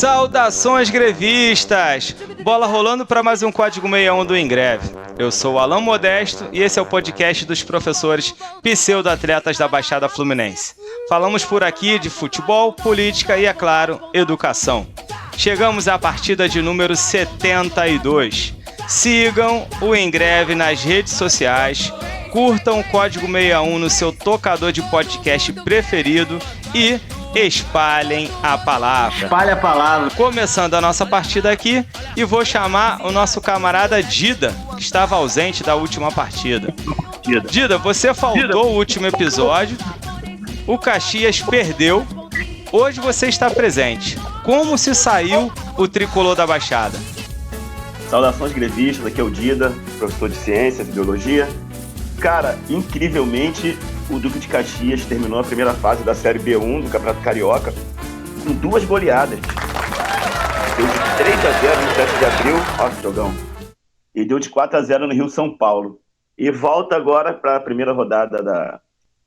Saudações grevistas! Bola rolando para mais um Código 61 do Ingreve. Eu sou o Alan Modesto e esse é o podcast dos professores pseudo-atletas da Baixada Fluminense. Falamos por aqui de futebol, política e, é claro, educação. Chegamos à partida de número 72. Sigam o Ingreve nas redes sociais, curtam o Código 61 no seu tocador de podcast preferido e espalhem a palavra. Espalhe a palavra. Começando a nossa partida aqui, e vou chamar o nosso camarada Dida, que estava ausente da última partida. Dida, você faltou o último episódio, o Caxias perdeu, hoje você está presente. Como se saiu o tricolor da Baixada? Saudações grevistas, aqui é o Dida, professor de Ciências e Biologia. Cara, incrivelmente, o Duque de Caxias terminou a primeira fase da Série B1 do Campeonato Carioca com 2 goleadas. Deu de 3-0 no 7 de abril, nossa, jogão. E deu de 4-0 no Rio São Paulo. E volta agora para a primeira rodada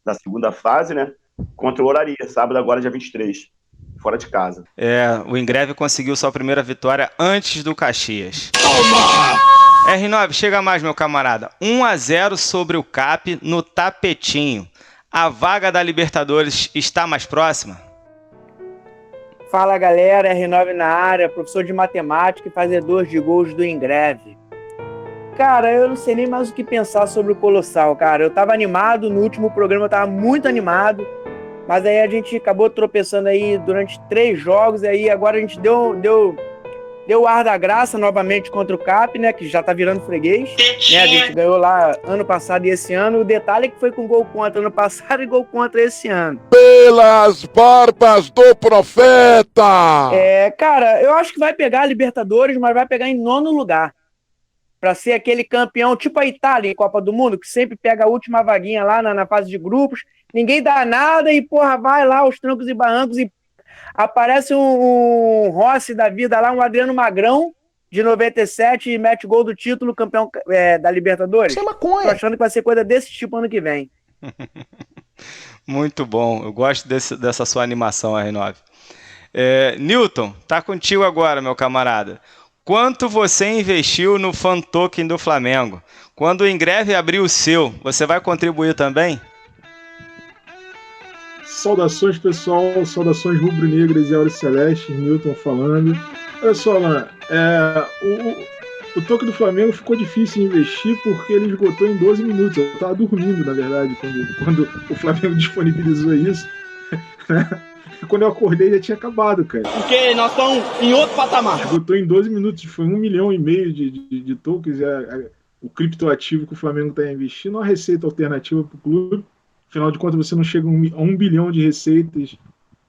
da segunda fase, né? Contra o Olaria, sábado agora, dia 23, fora de casa. O Ingreve conseguiu sua primeira vitória antes do Caxias. Toma! R9, chega mais, meu camarada. 1-0 sobre o CAP no tapetinho. A vaga da Libertadores está mais próxima? Fala, galera. R9 na área, professor de matemática e fazedor de gols do Ingreve. Cara, eu não sei nem mais o que pensar sobre o Colossal, cara. Eu tava animado, no último programa eu tava muito animado, mas aí a gente acabou tropeçando aí durante 3 jogos, e aí agora a gente deu o ar da graça novamente contra o CAP, né, que já tá virando freguês, né, a gente ganhou lá ano passado e esse ano, o detalhe é que foi com gol contra ano passado e gol contra esse ano. Pelas barbas do profeta! Cara, eu acho que vai pegar a Libertadores, mas vai pegar em 9º lugar, pra ser aquele campeão, tipo a Itália em Copa do Mundo, que sempre pega a última vaguinha lá na fase de grupos, ninguém dá nada e, porra, vai lá aos trancos e barrancos e aparece um Rossi da vida lá, um Adriano Magrão, de 97, e mete gol do título, campeão da Libertadores. Isso é maconha. Tô achando que vai ser coisa desse tipo ano que vem. Muito bom, eu gosto dessa sua animação, R9. Newton, tá contigo agora, meu camarada. Quanto você investiu no fan token do Flamengo? Quando o Ingreve abrir o seu, você vai contribuir também? Saudações, pessoal, saudações rubro-negras e auricelestes, Newton falando. Olha só, Alan, o toque do Flamengo ficou difícil de investir porque ele esgotou em 12 minutos. Eu estava dormindo, na verdade, quando o Flamengo disponibilizou isso. Quando eu acordei já tinha acabado, cara. Porque nós estamos em outro patamar. Esgotou em 12 minutos, foi 1,5 milhão de tokens, o criptoativo que o Flamengo está investindo, uma receita alternativa para o clube. Afinal de contas, você não chega a 1 bilhão de receitas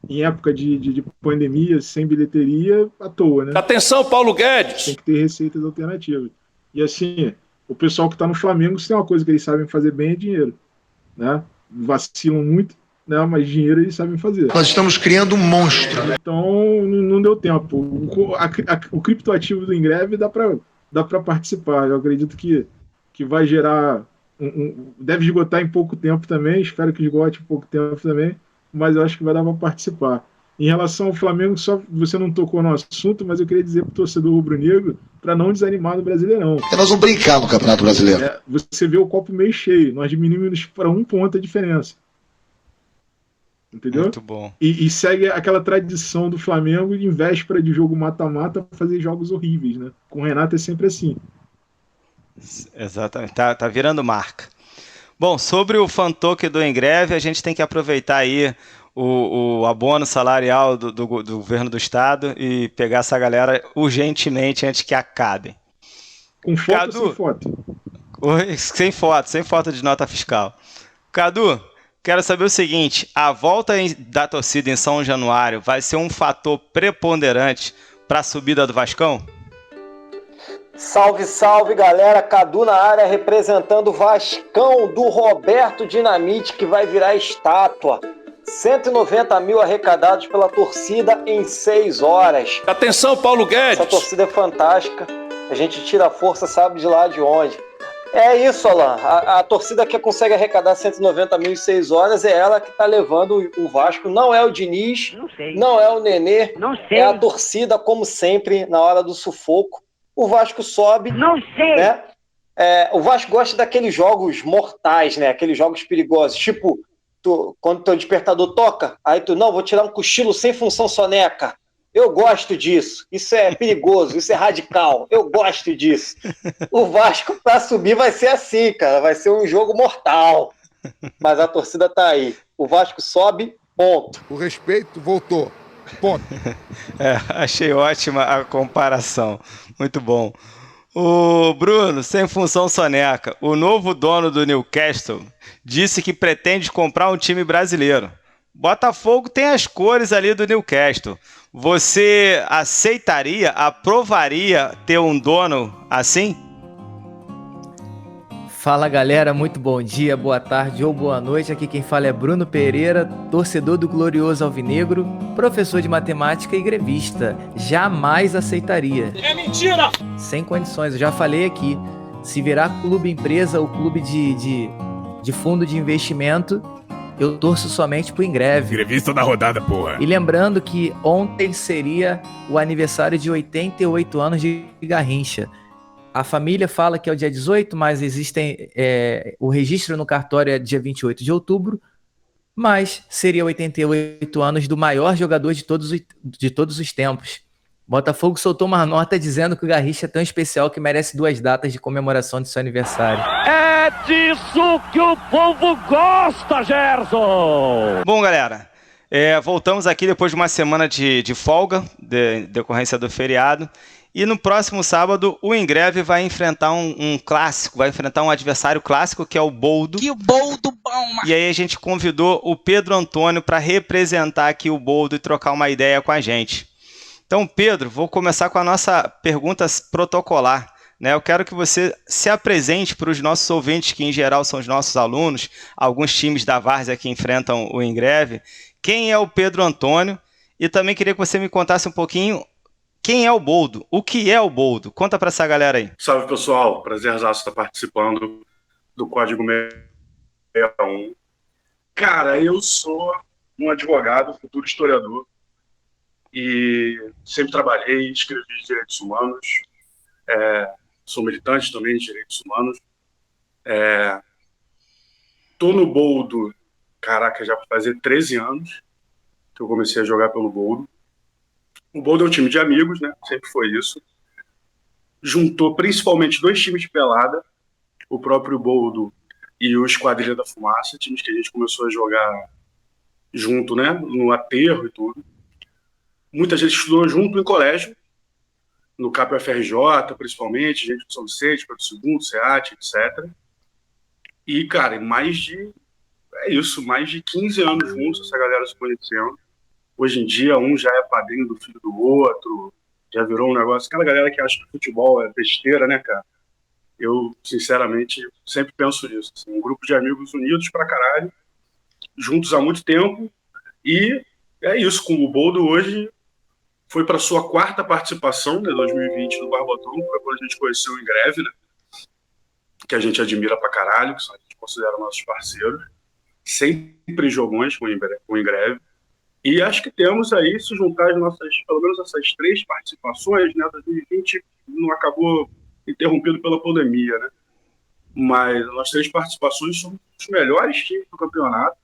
em época de pandemia, sem bilheteria, à toa, né? Atenção, Paulo Guedes! Tem que ter receitas alternativas. E assim, o pessoal que está no Flamengo, se tem uma coisa que eles sabem fazer bem, é dinheiro, né? Vacilam muito, né? Mas dinheiro eles sabem fazer. Nós estamos criando um monstro. Então, não deu tempo. O criptoativo do Ingreve dá para participar. Eu acredito que vai gerar... deve esgotar em pouco tempo também, espero que esgote em pouco tempo também, mas eu acho que vai dar para participar. Em relação ao Flamengo, só você não tocou no assunto, mas eu queria dizer para o torcedor rubro-negro para não desanimar no Brasileirão. Porque nós vamos brincar no Campeonato Brasileiro. Você vê o copo meio cheio, nós diminuímos para 1 ponto a diferença. Entendeu? Muito bom. E segue aquela tradição do Flamengo em véspera de jogo mata-mata fazer jogos horríveis, né? Com o Renato é sempre assim. Exatamente, tá virando marca. Bom, sobre o fan token do Ingreve, a gente tem que aproveitar aí o abono salarial do governo do estado e pegar essa galera urgentemente antes que acabem. Com foto Cadu, ou sem foto? Sem foto de nota fiscal. Cadu, quero saber o seguinte, a volta da torcida em São Januário vai ser um fator preponderante para a subida do Vascão? Salve, salve, galera, Cadu na área representando o Vascão do Roberto Dinamite, que vai virar estátua. 190 mil arrecadados pela torcida em 6 horas. Atenção, Paulo Guedes! Essa torcida é fantástica, a gente tira a força, sabe de lá de onde. É isso, Alan. A torcida que consegue arrecadar 190 mil em 6 horas é ela que tá levando o Vasco. Não é o Diniz, não é o Nenê, é a torcida, como sempre, na hora do sufoco. O Vasco sobe, né? O Vasco gosta daqueles jogos mortais, né? Aqueles jogos perigosos. Tipo, quando teu despertador toca, aí tu, não, vou tirar um cochilo sem função soneca. Eu gosto disso. Isso é perigoso, isso é radical. Eu gosto disso. O Vasco, pra subir, vai ser assim, cara. Vai ser um jogo mortal. Mas a torcida tá aí. O Vasco sobe, ponto. O respeito voltou. Ponto. Achei ótima a comparação. Muito bom. O Bruno, sem função soneca, o novo dono do Newcastle disse que pretende comprar um time brasileiro. Botafogo tem as cores ali do Newcastle. Você aceitaria, aprovaria ter um dono assim? Fala galera, muito bom dia, boa tarde ou boa noite. Aqui quem fala é Bruno Pereira, torcedor do Glorioso Alvinegro, professor de matemática e grevista. Jamais aceitaria. É mentira! Sem condições, eu já falei aqui. Se virar clube empresa ou clube de fundo de investimento, eu torço somente pro Ingreve. Grevista da rodada, porra. E lembrando que ontem seria o aniversário de 88 anos de Garrincha. A família fala que é o dia 18, mas existem o registro no cartório é dia 28 de outubro, mas seria 88 anos do maior jogador de todos os tempos. Botafogo soltou uma nota dizendo que o Garrincha é tão especial que merece 2 datas de comemoração de seu aniversário. É disso que o povo gosta, Gerson! Bom, galera, voltamos aqui depois de uma semana de folga, decorrência do feriado. E no próximo sábado, o Ingreve vai enfrentar um clássico, vai enfrentar um adversário clássico, que é o Boldo. Que o Boldo bom, mano. E aí a gente convidou o Pedro Antônio para representar aqui o Boldo e trocar uma ideia com a gente. Então, Pedro, vou começar com a nossa pergunta protocolar. Eu quero que você se apresente para os nossos ouvintes, que em geral são os nossos alunos, alguns times da várzea que enfrentam o Ingreve. Quem é o Pedro Antônio? E também queria que você me contasse um pouquinho quem é o Boldo, o que é o Boldo. Conta para essa galera aí. Salve, pessoal. Prazerzaço estar participando do Código 61. Cara, eu sou um advogado, futuro historiador, e sempre trabalhei, escrevi direitos humanos, sou militante também de direitos humanos. Tô no Boldo, caraca, já vai fazer 13 anos que eu comecei a jogar pelo Boldo. O Boldo é um time de amigos, né? Sempre foi isso. Juntou principalmente 2 times de pelada, o próprio Boldo e o Esquadrilha da Fumaça, times que a gente começou a jogar junto, né? No aterro e tudo. Muita gente estudou junto em colégio, no CAP-UFRJ, principalmente, gente do São Vicente, Pedro II, SEAT, etc. E, cara, mais de 15 anos juntos, essa galera se conhecendo. Hoje em dia, um já é padrinho do filho do outro, já virou um negócio. Aquela galera que acha que futebol é besteira, né, cara? Eu, sinceramente, sempre penso nisso. Assim, um grupo de amigos unidos pra caralho, juntos há muito tempo. E é isso, com o Boldo hoje foi para sua 4ª participação, né, 2020, no Barbotão, foi quando a gente conheceu o Ingreve, né? Que a gente admira pra caralho, que a gente considera nossos parceiros. Sempre jogões com o Ingreve. E acho que temos aí, se juntar as nossas, pelo menos essas 3 participações, né? 2020 não acabou interrompido pela pandemia, né? Mas as 3 participações são os melhores times do campeonato.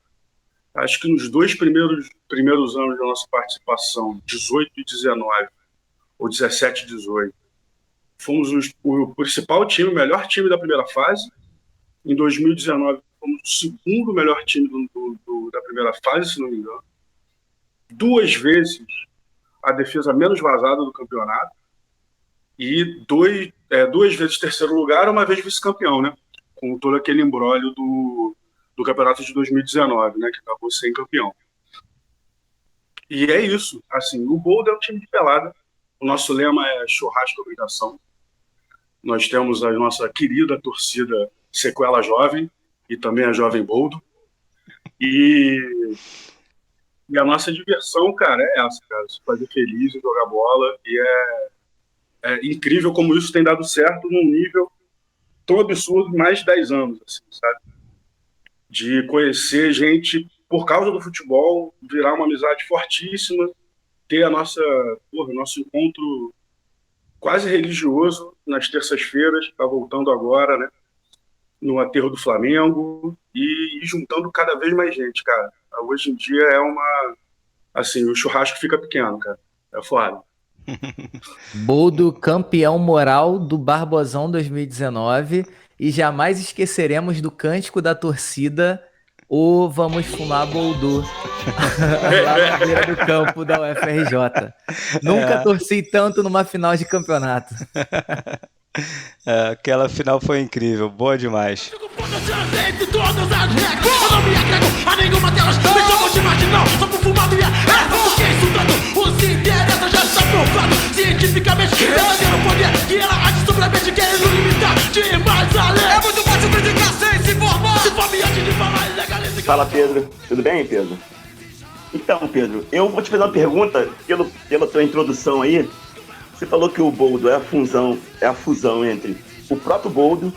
Acho que nos 2 primeiros anos da nossa participação, 18 e 19, ou 17 e 18, fomos o principal time, o melhor time da primeira fase. Em 2019, fomos o 2º melhor time da primeira fase, se não me engano. 2 vezes a defesa menos vazada do campeonato e 2 vezes 3º lugar, uma vez vice-campeão, né? Com todo aquele imbróglio do campeonato de 2019, né? Que acabou sem campeão. E é isso. Assim, o Boldo é um time de pelada. O nosso lema é churrasco obrigação. Nós temos a nossa querida torcida Sequela Jovem e também a Jovem Boldo. E a nossa diversão, cara, é essa, cara. Se fazer feliz e jogar bola. E é incrível como isso tem dado certo num nível tão absurdo mais de 10 anos, assim, sabe? De conhecer gente por causa do futebol, virar uma amizade fortíssima, ter nosso encontro quase religioso nas terças-feiras, que está voltando agora, né? No aterro do Flamengo e juntando cada vez mais gente, cara. Hoje em dia é uma... Assim, o churrasco fica pequeno, cara. É foda. Boldo, campeão moral do Barbosão 2019, e jamais esqueceremos do cântico da torcida, o Vamos Fumar Boldo, lá na beira do campo da UFRJ. Nunca torci tanto numa final de campeonato. Aquela final foi incrível, boa demais. Fala, Pedro. Tudo bem, Pedro? Então, Pedro, eu vou te fazer uma pergunta pela tua introdução aí. Você falou que o Boldo é a fusão entre o próprio Boldo,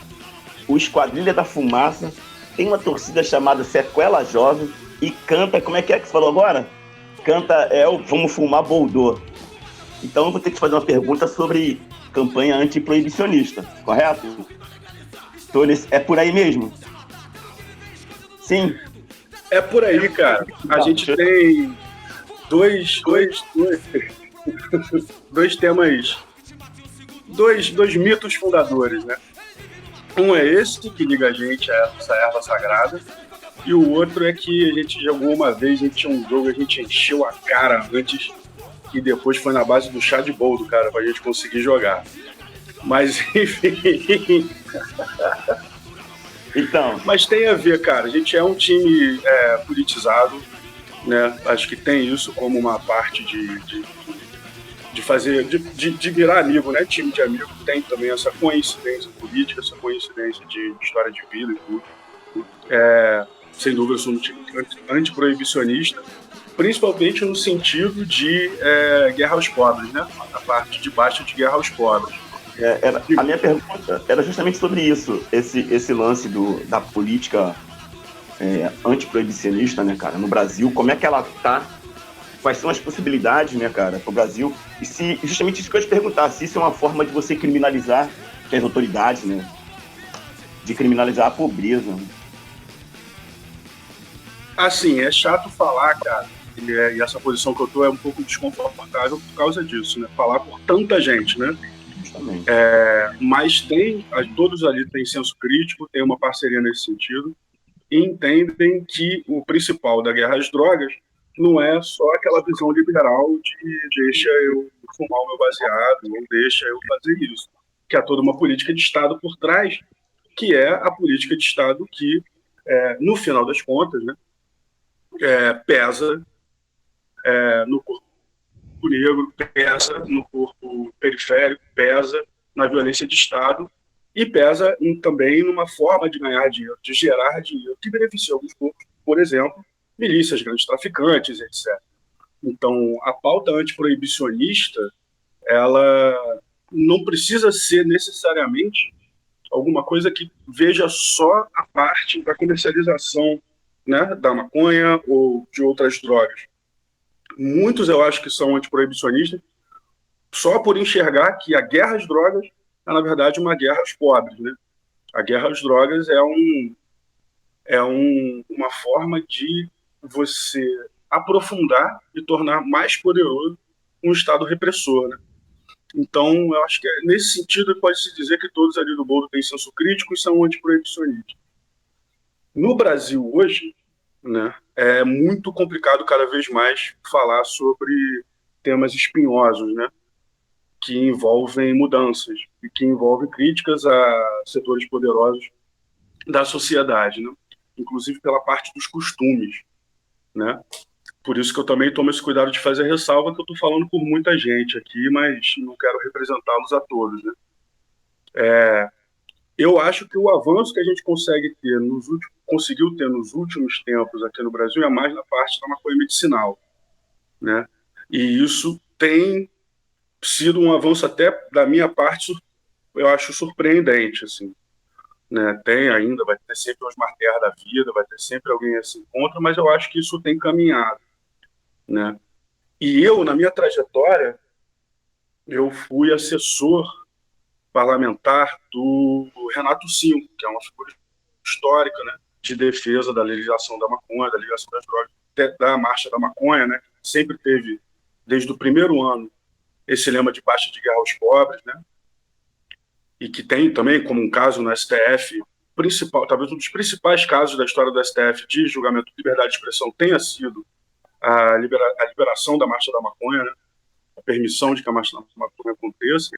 o Esquadrilha da Fumaça, tem uma torcida chamada Sequela Jovem e canta, como é que você falou agora? Canta o Vamos Fumar Boldo. Então eu vou ter que te fazer uma pergunta sobre campanha antiproibicionista, correto? Então, é por aí mesmo? Sim? É por aí, cara. A gente tem dois temas, dois mitos fundadores, né? Um é esse, que liga a gente a essa erva sagrada, e o outro é que a gente jogou uma vez, a gente tinha um jogo, a gente encheu a cara antes, e depois foi na base do chá de boldo, cara, pra gente conseguir jogar. Mas, enfim... Então... Mas tem a ver, cara, a gente é um time politizado, né? Acho que tem isso como uma parte de virar amigo, né? Time de amigo tem também essa coincidência política, essa coincidência de história de vida e tudo. Sem dúvida, eu sou um time antiproibicionista, principalmente no sentido de guerra aos pobres, né? A parte de baixo de guerra aos pobres. A minha pergunta era justamente sobre isso, esse lance da política antiproibicionista, né, cara, no Brasil, como é que ela tá, quais são as possibilidades, né, cara, pro Brasil, e se, justamente isso que eu ia te perguntar, se isso é uma forma de você criminalizar as autoridades, né, de criminalizar a pobreza. Assim, é chato falar, cara, e essa posição que eu tô é um pouco desconfortável por causa disso, né, falar por tanta gente, né. Mas todos ali têm senso crítico, tem uma parceria nesse sentido, e entendem que o principal da guerra às drogas não é só aquela visão liberal de deixa eu fumar o meu baseado, ou deixa eu fazer isso, que há toda uma política de Estado por trás, que é a política de Estado que, no final das contas, né, pesa no corpo negro, pesa no corpo periférico, pesa na violência de Estado e pesa também numa forma de ganhar dinheiro, de gerar dinheiro, que beneficia alguns poucos, por exemplo, milícias, grandes traficantes, etc. Então, a pauta antiproibicionista, ela não precisa ser necessariamente alguma coisa que veja só a parte da comercialização, né, da maconha ou de outras drogas. Muitos eu acho que são antiproibicionistas só por enxergar que a guerra às drogas é, na verdade, uma guerra aos pobres, né? A guerra às drogas é uma forma de você aprofundar e tornar mais poderoso um Estado repressor, né? Então, eu acho que nesse sentido pode-se dizer que todos ali do Boldo têm senso crítico e são antiproibicionistas. No Brasil hoje, né, é muito complicado cada vez mais falar sobre temas espinhosos, né, que envolvem mudanças e que envolvem críticas a setores poderosos da sociedade, né, inclusive pela parte dos costumes, né. Por isso que eu também tomo esse cuidado de fazer ressalva que eu estou falando por muita gente aqui, mas não quero representá-los a todos, né. Eu acho que o avanço que a gente conseguiu ter nos últimos tempos aqui no Brasil é mais na parte da maconha medicinal, né? E isso tem sido um avanço até da minha parte, eu acho surpreendente, assim, né? Tem ainda, vai ter sempre os Marter da vida, vai ter sempre alguém assim contra, mas eu acho que isso tem caminhado, né? E eu, na minha trajetória, eu fui assessor parlamentar do Renato Cinco, que é uma figura histórica, né, de defesa da legalização da maconha, da legalização das drogas, da marcha da maconha, né? Sempre teve, desde o primeiro ano, esse lema de baixa de guerra aos pobres, né? E que tem também como um caso no STF principal, talvez um dos principais casos da história do STF de julgamento de liberdade de expressão tenha sido a liberação da marcha da maconha, né? A permissão de que a marcha da maconha aconteça.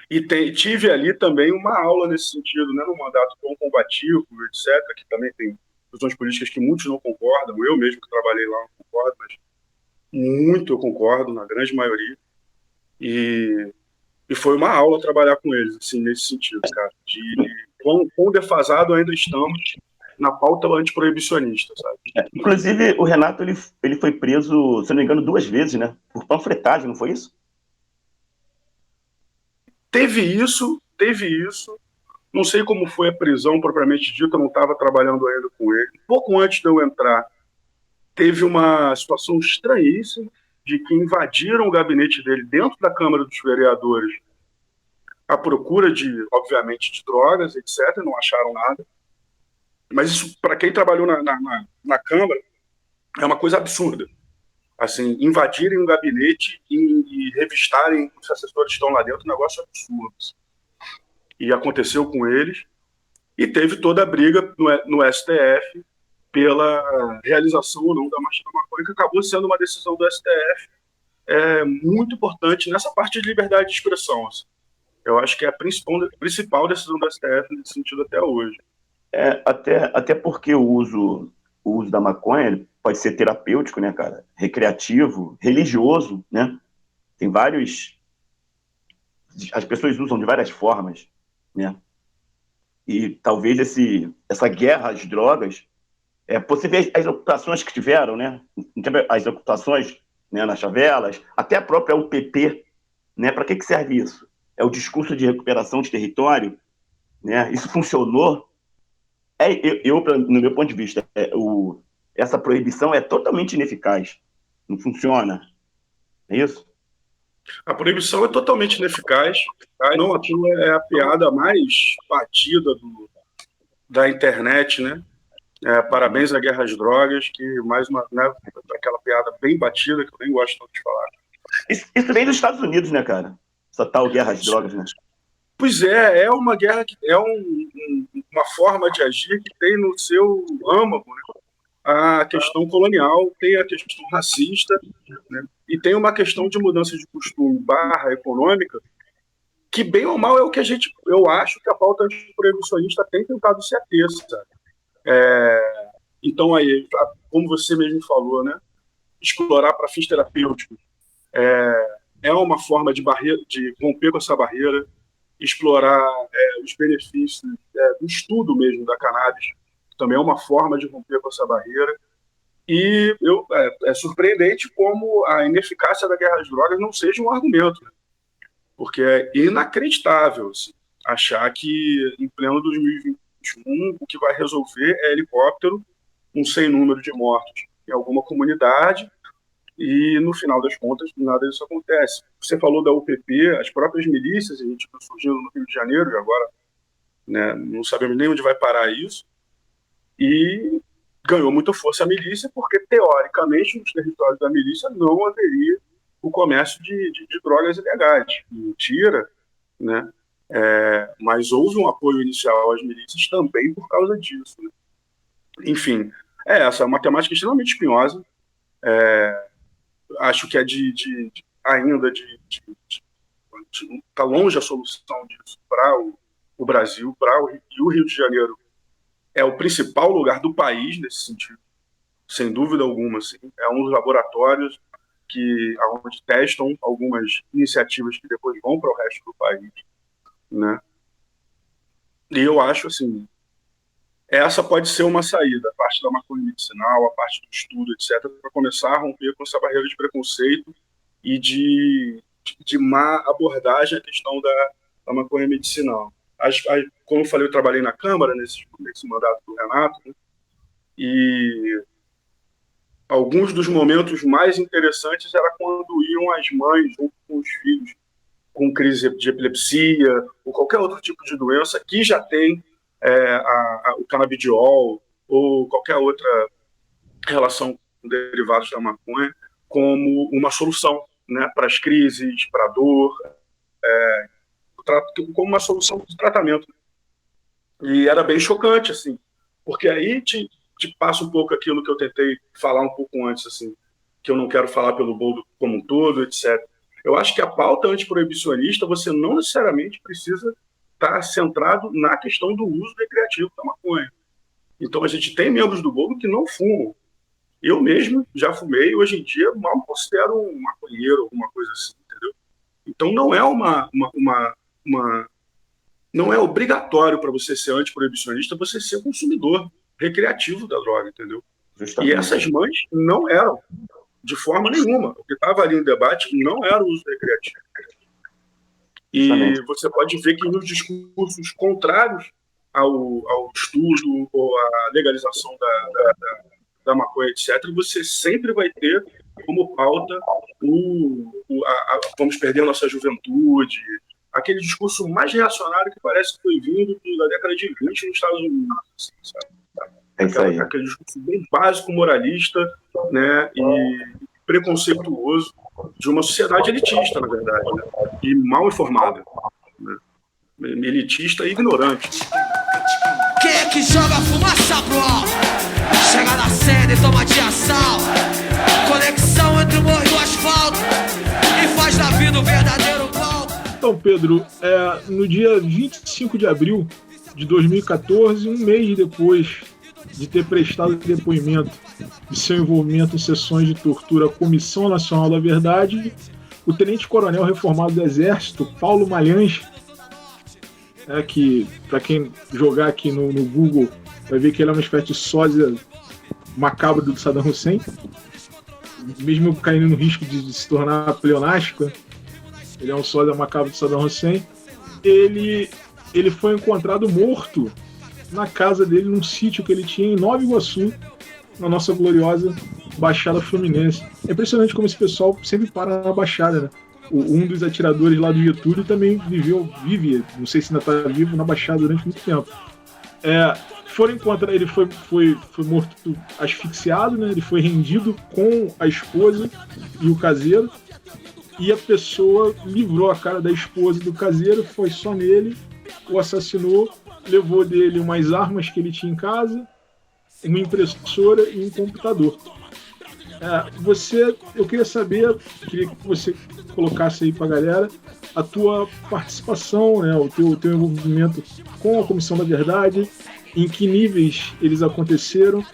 E tive ali também uma aula nesse sentido, né, no mandato com combativo, etc., que também tem visões políticas que muitos não concordam, eu mesmo que trabalhei lá não concordo, mas muito eu concordo, na grande maioria. E foi uma aula trabalhar com eles, assim, nesse sentido, cara, de quão defasado ainda estamos na pauta antiproibicionista, sabe? Inclusive, o Renato, ele foi preso, se não me engano, 2 vezes, né? Por panfletagem, não foi isso? Teve isso. Não sei como foi a prisão propriamente dita, eu não estava trabalhando ainda com ele. Pouco antes de eu entrar, teve uma situação estranhíssima de que invadiram o gabinete dele dentro da Câmara dos Vereadores à procura de, obviamente, de drogas, etc., não acharam nada. Mas isso, para quem trabalhou na Câmara, é uma coisa absurda. Assim, invadirem um gabinete e revistarem os assessores que estão lá dentro, um negócio absurdo. E aconteceu com eles, e teve toda a briga no STF pela realização ou não da marcha da maconha, que acabou sendo uma decisão do STF muito importante nessa parte de liberdade de expressão. Assim. Eu acho que é a principal decisão do STF nesse sentido até hoje. Até porque o uso da maconha pode ser terapêutico, né, cara? Recreativo, religioso, né? Tem vários... As pessoas usam de várias formas, né? E talvez essa guerra às drogas... você vê as ocupações que tiveram, né? As ocupações, né, nas favelas, até a própria UPP, né? Para que serve isso? É o discurso de recuperação de território, né? Isso funcionou? No meu ponto de vista, essa proibição é totalmente ineficaz. Não funciona. É isso? A proibição é totalmente ineficaz. Não, aquilo é a piada mais batida da internet, né? Parabéns à guerra às drogas, que mais uma, né, aquela piada bem batida que eu nem gosto tanto de falar. Isso vem dos Estados Unidos, né, cara? Essa tal guerra às drogas, né? Pois é uma guerra que é uma forma de agir que tem no seu âmago, né, a questão colonial, tem a questão racista, né, e tem uma questão de mudança de costume / econômica, que bem ou mal é o que eu acho que a pauta antiproibicionista tem tentado se ater, sabe? Então aí, como você mesmo falou, né, explorar para fins terapêuticos é uma forma de romper com essa barreira, explorar os benefícios do estudo mesmo da cannabis, que também é uma forma de romper com essa barreira. E é surpreendente como a ineficácia da guerra às drogas não seja um argumento, né? Porque é inacreditável assim, achar que em pleno 2021 o que vai resolver é helicóptero, um sem número de mortos em alguma comunidade, e no final das contas nada disso acontece. Você falou da UPP, as próprias milícias, a gente está surgindo no Rio de Janeiro e agora, né, não sabemos nem onde vai parar isso, e ganhou muita força a milícia porque teoricamente nos territórios da milícia não haveria o comércio de drogas ilegais. Mentira, né? Mas houve um apoio inicial às milícias também por causa disso, né? Enfim, essa é uma temática extremamente espinhosa. Acho que ainda está longe a solução disso para o Brasil, e o Rio de Janeiro é o principal lugar do país nesse sentido, sem dúvida alguma. Assim. É um dos laboratórios onde testam algumas iniciativas que depois vão para o resto do país, né? E eu acho assim, essa pode ser uma saída, a parte da maconha medicinal, a parte do estudo, etc., para começar a romper com essa barreira de preconceito e de má abordagem à questão da maconha medicinal. como eu falei, eu trabalhei na Câmara nesse mandato do Renato, né? E alguns dos momentos mais interessantes era quando iam as mães junto com os filhos com crise de epilepsia ou qualquer outro tipo de doença que já tem o canabidiol ou qualquer outra relação com derivados da maconha como uma solução, né, para as crises, para a dor, como uma solução de tratamento. E era bem chocante, assim, porque aí te passa um pouco aquilo que eu tentei falar um pouco antes, assim, que eu não quero falar pelo boldo como um todo, etc. Eu acho que a pauta antiproibicionista, você não necessariamente precisa estar centrado na questão do uso recreativo da maconha. Então a gente tem membros do boldo que não fumam. Eu mesmo já fumei, hoje em dia mal considero um maconheiro, alguma coisa assim, entendeu? Então não é não é obrigatório para você ser antiproibicionista você ser consumidor recreativo da droga, entendeu? Justamente. E essas mães não eram, de forma nenhuma. O que estava ali em debate não era o uso recreativo. E justamente. Você pode ver que nos discursos contrários ao estudo ou à legalização da maconha, etc., você sempre vai ter como pauta vamos perder a nossa juventude, aquele discurso mais reacionário que parece que foi vindo da década de 20 nos Estados Unidos, sabe? Aquele discurso bem básico, moralista, né, e preconceituoso de uma sociedade elitista, na verdade, né, e mal informada, né, elitista e ignorante. Quem é que joga fumaça pro alto? Chega na cena e toma de assalto. Conexão entre o morro e o asfalto e faz da vida um verdadeiro palco. Então, Pedro, no dia 25 de abril de 2014, um mês depois de ter prestado depoimento de seu envolvimento em sessões de tortura à Comissão Nacional da Verdade, o tenente-coronel reformado do Exército, Paulo Malhães, que, para quem jogar aqui no Google, vai ver que ele é uma espécie de sósia macabro do Saddam Hussein, mesmo caindo no risco de se tornar pleonástico, ele é um sósia macabro do Saddam Hussein. Ele foi encontrado morto na casa dele, num sítio que ele tinha em Nova Iguaçu, na nossa gloriosa Baixada Fluminense. É impressionante como esse pessoal sempre para na Baixada, né? Um dos atiradores lá do Getúlio também vive, não sei se ainda está vivo, na Baixada durante muito tempo. Foram encontrar, ele foi morto asfixiado, né? Ele foi rendido com a esposa e o caseiro, e a pessoa livrou a cara da esposa e do caseiro, foi só nele, o assassinou, levou dele umas armas que ele tinha em casa, uma impressora e um computador. Eu queria que você colocasse aí para a galera a tua participação, né, o teu envolvimento com a Comissão da Verdade, em que níveis eles aconteceram,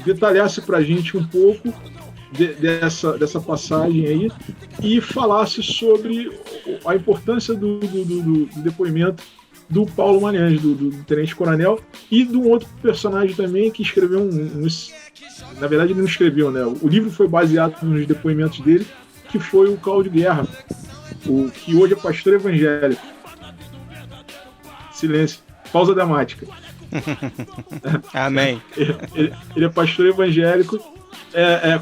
detalhasse para a gente um pouco dessa passagem aí e falasse sobre a importância do depoimento do Paulo Malhães, do tenente-coronel, e de um outro personagem também que escreveu na verdade ele não escreveu, né? O livro foi baseado nos depoimentos dele, que foi o Cláudio Guerra, que hoje é pastor evangélico. Silêncio. Pausa dramática. Amém. Ele é pastor evangélico,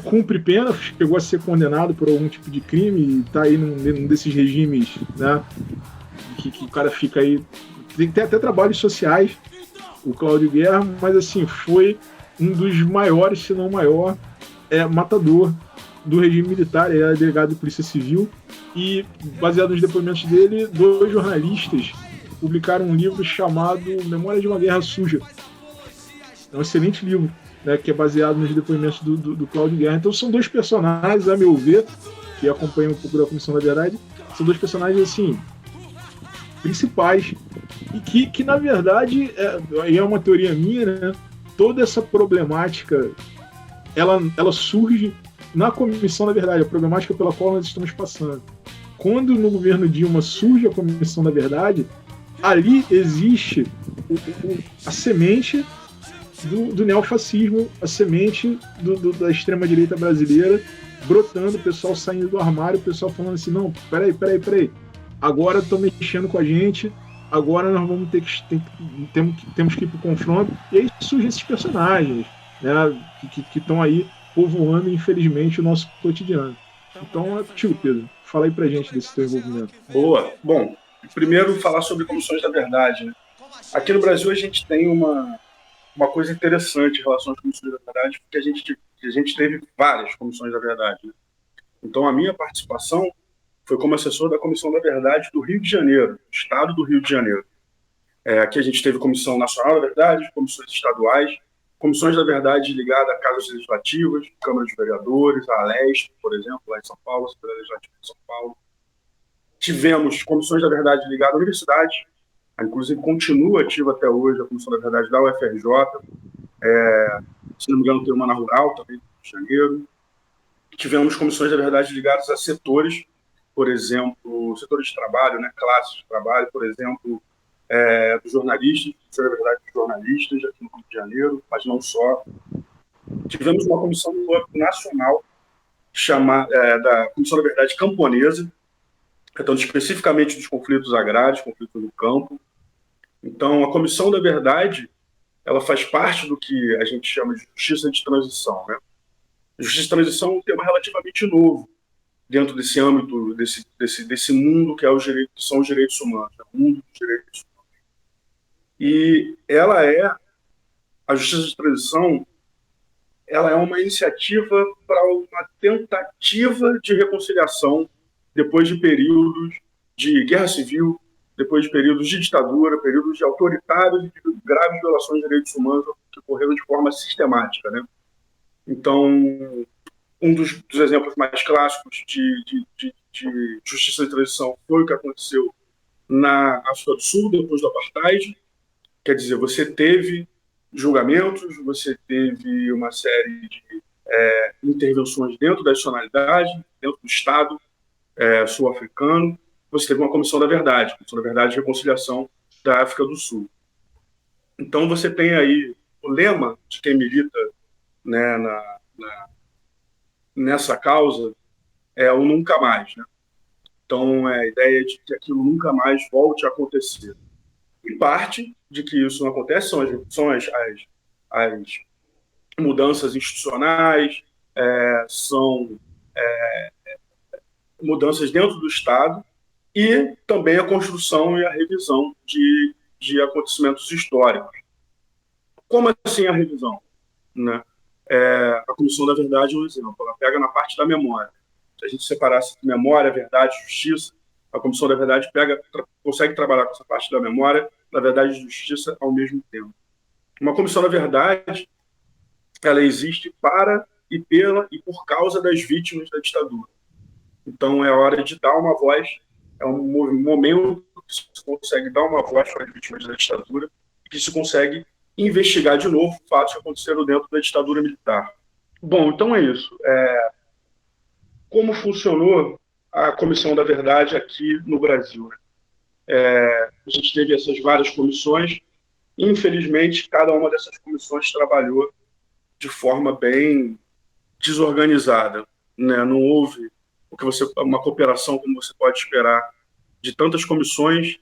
cumpre pena, chegou a ser condenado por algum tipo de crime e está aí num desses regimes, né, que o cara fica aí. Tem até trabalhos sociais, o Cláudio Guerra, mas assim, foi um dos maiores, se não o maior, matador do regime militar. Ele era delegado de Polícia Civil e, baseado nos depoimentos dele, 2 jornalistas publicaram um livro chamado Memória de uma Guerra Suja. É um excelente livro, né, que é baseado nos depoimentos do Cláudio Guerra. Então são 2 personagens, a meu ver, que acompanham um pouco da Comissão da Verdade, são 2 personagens assim principais e que na verdade é uma teoria minha, né? Toda essa problemática ela surge na Comissão da Verdade, a problemática pela qual nós estamos passando. Quando no governo Dilma surge a Comissão da Verdade, ali existe a semente do neofascismo, a semente da extrema-direita brasileira brotando, o pessoal saindo do armário, o pessoal falando assim, não, peraí, agora estão mexendo com a gente, agora nós vamos temos que ir para o confronto. E aí surgem esses personagens, né, que estão aí povoando, infelizmente, o nosso cotidiano. Então é contigo, Pedro. Fala aí pra gente desse teu envolvimento. Boa. Bom, primeiro falar sobre comissões da verdade, né? Aqui no Brasil a gente tem uma coisa interessante em relação às comissões da verdade, porque a gente teve várias comissões da verdade, né? Então a minha participação foi como assessor da Comissão da Verdade do Rio de Janeiro, do Estado do Rio de Janeiro. Aqui a gente teve Comissão Nacional da Verdade, comissões estaduais, comissões da verdade ligadas a casas legislativas, Câmara de Vereadores, a Alesp, por exemplo, lá em São Paulo, Assembleia Legislativa de São Paulo. Tivemos comissões da verdade ligadas à universidade, inclusive continua ativa até hoje a Comissão da Verdade da UFRJ, se não me engano tem uma na Rural também, no Rio de Janeiro. Tivemos comissões da verdade ligadas a setores, por exemplo, setores de trabalho, né, classes de trabalho, por exemplo, dos jornalistas, Comissão da Verdade dos jornalistas aqui no Rio de Janeiro, mas não só. Tivemos uma comissão do âmbito nacional, da Comissão da Verdade Camponesa, tratando especificamente dos conflitos agrários, conflitos no campo. Então, a Comissão da Verdade, ela faz parte do que a gente chama de justiça de transição, né? Justiça de transição é um tema relativamente novo dentro desse âmbito, desse mundo que são os direitos humanos, o mundo dos direitos humanos. E a justiça de transição, ela é uma iniciativa para uma tentativa de reconciliação depois de períodos de guerra civil, depois de períodos de ditadura, períodos de autoritários e de graves violações de direitos humanos que ocorreram de forma sistemática, né? Então, um dos exemplos mais clássicos de justiça de transição foi o que aconteceu na África do Sul, depois do Apartheid. Quer dizer, você teve julgamentos, você teve uma série de intervenções dentro da nacionalidade, dentro do Estado sul-africano. Você teve uma Comissão da Verdade e Reconciliação da África do Sul. Então você tem aí o lema de quem milita, né, nessa causa é o nunca mais, né? Então a ideia de que aquilo nunca mais volte a acontecer. E parte de que isso não acontece são as mudanças institucionais, são mudanças dentro do Estado e também a construção e a revisão de acontecimentos históricos. Como assim a revisão, né? A Comissão da Verdade é um exemplo. Ela pega na parte da memória. Se a gente separasse memória, verdade, justiça, a Comissão da Verdade consegue trabalhar com essa parte da memória, da verdade e justiça ao mesmo tempo. Uma Comissão da Verdade, ela existe para e pela e por causa das vítimas da ditadura. Então é hora de dar uma voz, é um momento que se consegue dar uma voz para as vítimas da ditadura, que se consegue investigar de novo fatos que aconteceram dentro da ditadura militar. Bom, então é isso. Como funcionou a Comissão da Verdade aqui no Brasil, né? A gente teve essas várias comissões. Infelizmente, cada uma dessas comissões trabalhou de forma bem desorganizada, né? Não houve uma cooperação como você pode esperar de tantas comissões,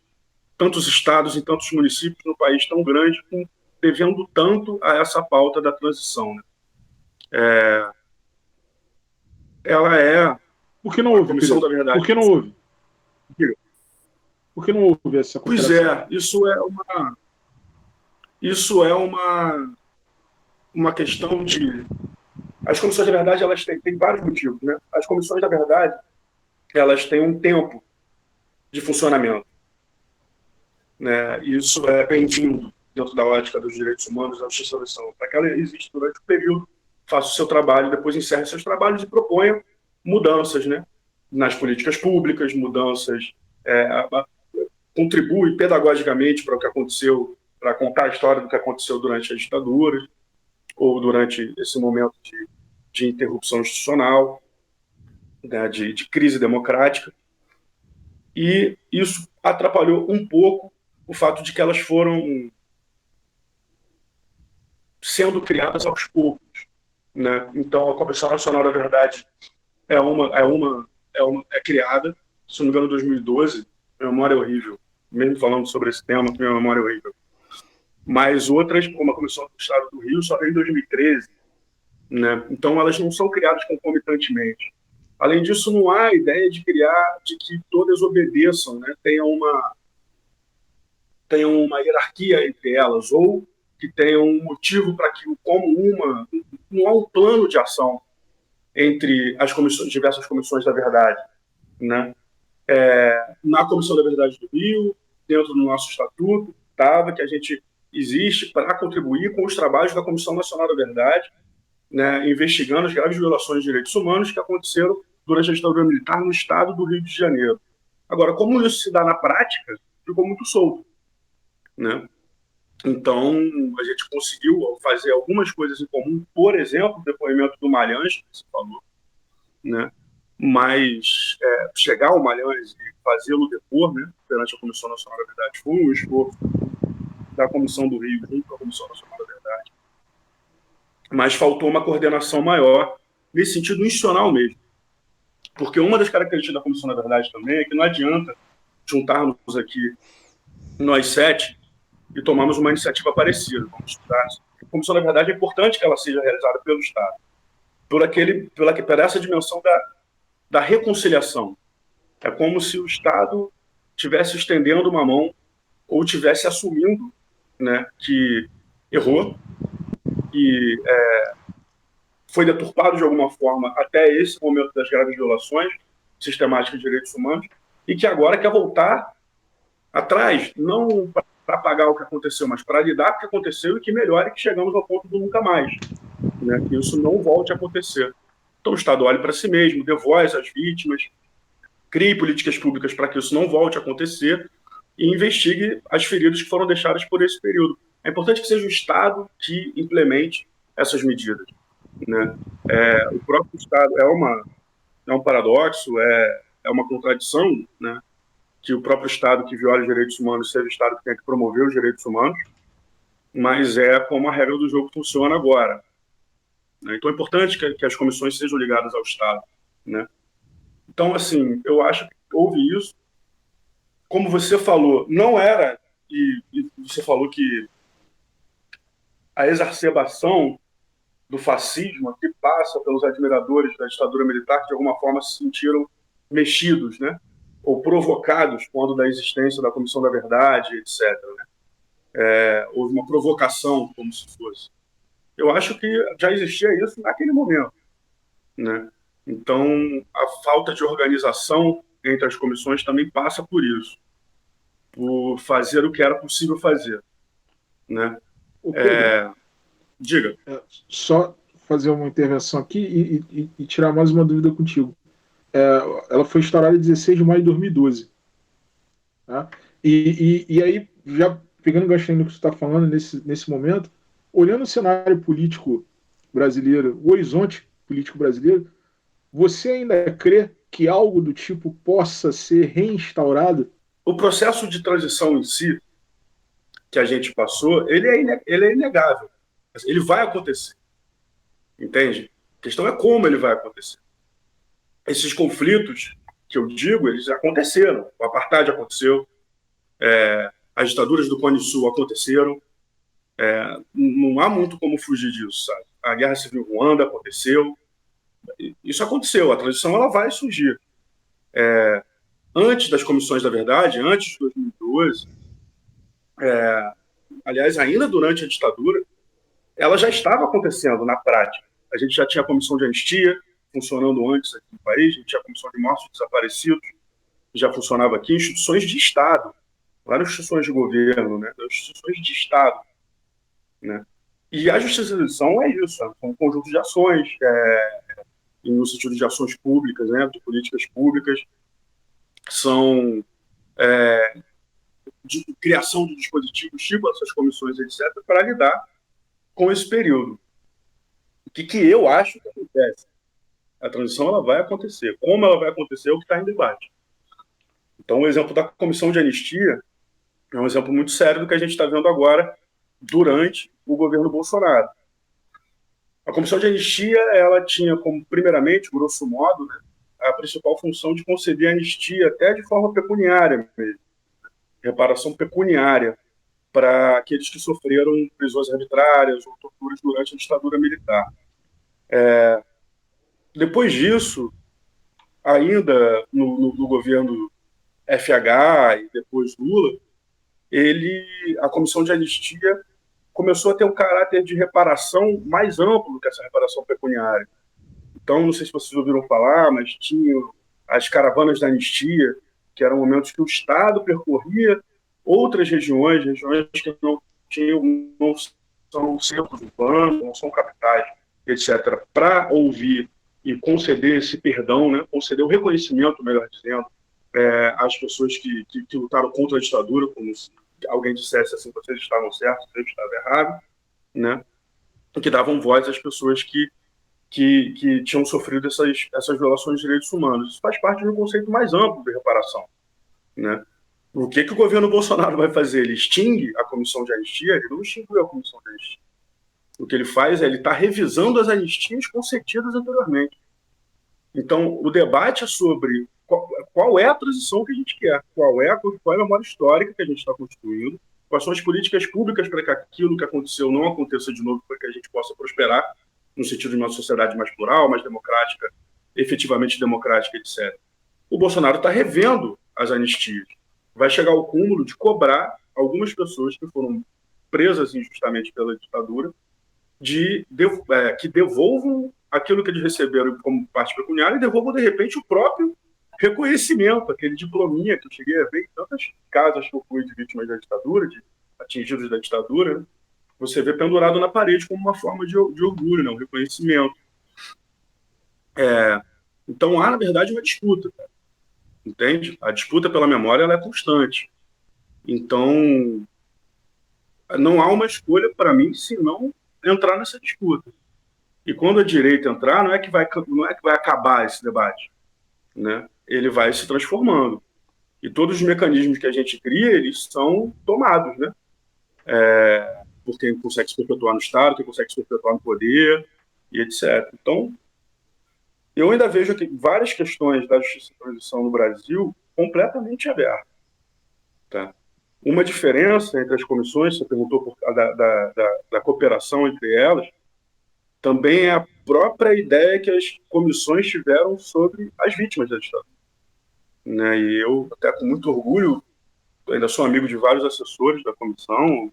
tantos estados e tantos municípios no país tão grande, devendo tanto a essa pauta da transição, né? Ela é... Por que não houve? Comissão da Verdade. Por que não houve? Por que não houve essa cooperação? Pois é, isso é uma questão de... As comissões da verdade, elas têm vários motivos, né? As comissões da verdade, elas têm um tempo de funcionamento, né? Isso é bem-vindo dentro da ótica dos direitos humanos, da justiça da transição, para que ela exista durante o período, faça o seu trabalho, depois encerre seus trabalhos e proponha mudanças, né? Nas políticas públicas, mudanças, contribui pedagogicamente para o que aconteceu, para contar a história do que aconteceu durante a ditadura ou durante esse momento de interrupção institucional, né, de crise democrática. E isso atrapalhou um pouco o fato de que elas foram sendo criadas aos poucos, né? Então, a Comissão Nacional da Verdade é criada, se não me engano, em 2012, minha memória é horrível. Mesmo falando sobre esse tema, minha memória é horrível. Mas outras, como a Comissão do Estado do Rio, só veio em 2013, né? Então elas não são criadas concomitantemente. Além disso, não há ideia de criar, de que todas obedeçam, né? Tenham uma hierarquia entre elas, ou que tenham um motivo para que, como uma, não há um plano de ação entre as comissões, diversas comissões da verdade, né? Na Comissão da Verdade do Rio, dentro do nosso estatuto, estava que a gente existe para contribuir com os trabalhos da Comissão Nacional da Verdade, né, investigando as graves violações de direitos humanos que aconteceram durante a ditadura militar no estado do Rio de Janeiro. Agora, como isso se dá na prática, ficou muito solto, né? Então, a gente conseguiu fazer algumas coisas em comum, por exemplo, o depoimento do Malhães, que você falou, né? Mas chegar ao Malhães e fazê-lo depor, né, perante a Comissão Nacional da Verdade, foi um esforço da Comissão do Rio junto com a Comissão Nacional da Verdade. Mas faltou uma coordenação maior, nesse sentido institucional mesmo. Porque uma das características da Comissão da Verdade também é que não adianta juntarmos aqui nós 7 e tomarmos uma iniciativa parecida. Vamos estudar. A Comissão da Verdade é importante que ela seja realizada pelo Estado, por essa dimensão da reconciliação. É como se o Estado estivesse estendendo uma mão ou estivesse assumindo, né, que errou, que foi deturpado de alguma forma até esse momento das graves violações sistemáticas de direitos humanos e que agora quer voltar atrás, não para apagar o que aconteceu, mas para lidar com o que aconteceu e que melhore que chegamos ao ponto do nunca mais, né, que isso não volte a acontecer. Então o Estado olhe para si mesmo, dê voz às vítimas, crie políticas públicas para que isso não volte a acontecer e investigue as feridas que foram deixadas por esse período. É importante que seja o Estado que implemente essas medidas, né? O próprio Estado é um paradoxo, é uma contradição, né? Que o próprio Estado que viola os direitos humanos seja o Estado que tem que promover os direitos humanos, mas é como a regra do jogo funciona agora, né? Então é importante que as comissões sejam ligadas ao Estado, né? Então, assim, eu acho que houve isso. Como você falou, não era, e você falou que a exacerbação do fascismo que passa pelos admiradores da ditadura militar que de alguma forma se sentiram mexidos, né? Ou provocados quando da existência da Comissão da Verdade, etc. Né? Houve uma provocação, como se fosse. Eu acho que já existia isso naquele momento, né? Então, a falta de organização entre as comissões também passa por isso, por fazer o que era possível fazer, né? Diga. Só fazer uma intervenção aqui e tirar mais uma dúvida contigo. Ela foi instaurada em 16 de maio de 2012. Tá? E aí, já pegando o gancho no que você está falando nesse momento, olhando o cenário político brasileiro, o horizonte político brasileiro, você ainda crê que algo do tipo possa ser reinstaurado? O processo de transição em si, que a gente passou, ele é inegável. Ele vai acontecer. Entende? A questão é como ele vai acontecer. Esses conflitos que eu digo, eles aconteceram. O apartheid aconteceu, as ditaduras do Cone Sul aconteceram. Não há muito como fugir disso, sabe? A Guerra Civil Ruanda aconteceu. Isso aconteceu. A transição ela vai surgir. Antes das comissões da verdade, antes de 2012, aliás, ainda durante a ditadura, ela já estava acontecendo na prática. A gente já tinha a comissão de anistia funcionando antes aqui no país, a gente tinha a comissão de mortos e desaparecidos, que já funcionava aqui, instituições de Estado, várias instituições de governo, né, instituições de Estado, né? E a justiça de transição é isso, é um conjunto de ações, no sentido de ações públicas, né, de políticas públicas, são de criação de dispositivos, tipo essas comissões, etc., para lidar com esse período. O que eu acho que acontece? A transição ela vai acontecer. Como ela vai acontecer é o que está em debate. Então, o exemplo da comissão de anistia é um exemplo muito sério do que a gente está vendo agora durante o governo Bolsonaro. A comissão de anistia ela tinha como, primeiramente, grosso modo, né, a principal função de conceder anistia, até de forma pecuniária mesmo, reparação pecuniária, para aqueles que sofreram prisões arbitrárias ou torturas durante a ditadura militar. Depois disso, ainda no governo FH e depois Lula, a Comissão de Anistia começou a ter um caráter de reparação mais amplo do que essa reparação pecuniária. Então, não sei se vocês ouviram falar, mas tinham as caravanas da anistia, que eram momentos que o Estado percorria outras regiões que não são centros urbanos, não são capitais, etc., para ouvir e conceder esse perdão, né? Conceder o reconhecimento, melhor dizendo, às pessoas que lutaram contra a ditadura, como se alguém dissesse assim, vocês estavam certos, vocês estavam errados, né? Que davam voz às pessoas que tinham sofrido essas violações de direitos humanos. Isso faz parte de um conceito mais amplo de reparação, né? O que o governo Bolsonaro vai fazer? Ele extingue a comissão de anistia? Ele não extinguiu a comissão de anistia. O que ele faz é ele está revisando as anistias concedidas anteriormente. Então, o debate é sobre qual é a transição que a gente quer, qual é a memória histórica que a gente está construindo, quais são as políticas públicas para que aquilo que aconteceu não aconteça de novo, para que a gente possa prosperar no sentido de uma sociedade mais plural, mais democrática, efetivamente democrática, etc. O Bolsonaro está revendo as anistias. Vai chegar ao cúmulo de cobrar algumas pessoas que foram presas injustamente pela ditadura que devolvam aquilo que eles receberam como parte pecuniária e devolvam, de repente, o próprio reconhecimento, aquele diplominha que eu cheguei a ver em tantas casas que eu fui de vítimas da ditadura, de atingidos da ditadura, né? Você vê pendurado na parede como uma forma de orgulho, né? Um reconhecimento. Então há, na verdade, uma disputa, cara. Entende? A disputa pela memória ela é constante. Então, não há uma escolha para mim senão entrar nessa disputa. E quando a direita entrar, não é que vai acabar esse debate, né? Ele vai se transformando. E todos os mecanismos que a gente cria, eles são tomados, né? Por quem consegue se perpetuar no Estado, quem consegue se perpetuar no poder, e etc. Então, eu ainda vejo aqui várias questões da justiça de transição no Brasil completamente abertas. Tá? Uma diferença entre as comissões, você perguntou da cooperação entre elas, também é a própria ideia que as comissões tiveram sobre as vítimas da ditadura. Né? E eu, até com muito orgulho, ainda sou amigo de vários assessores da comissão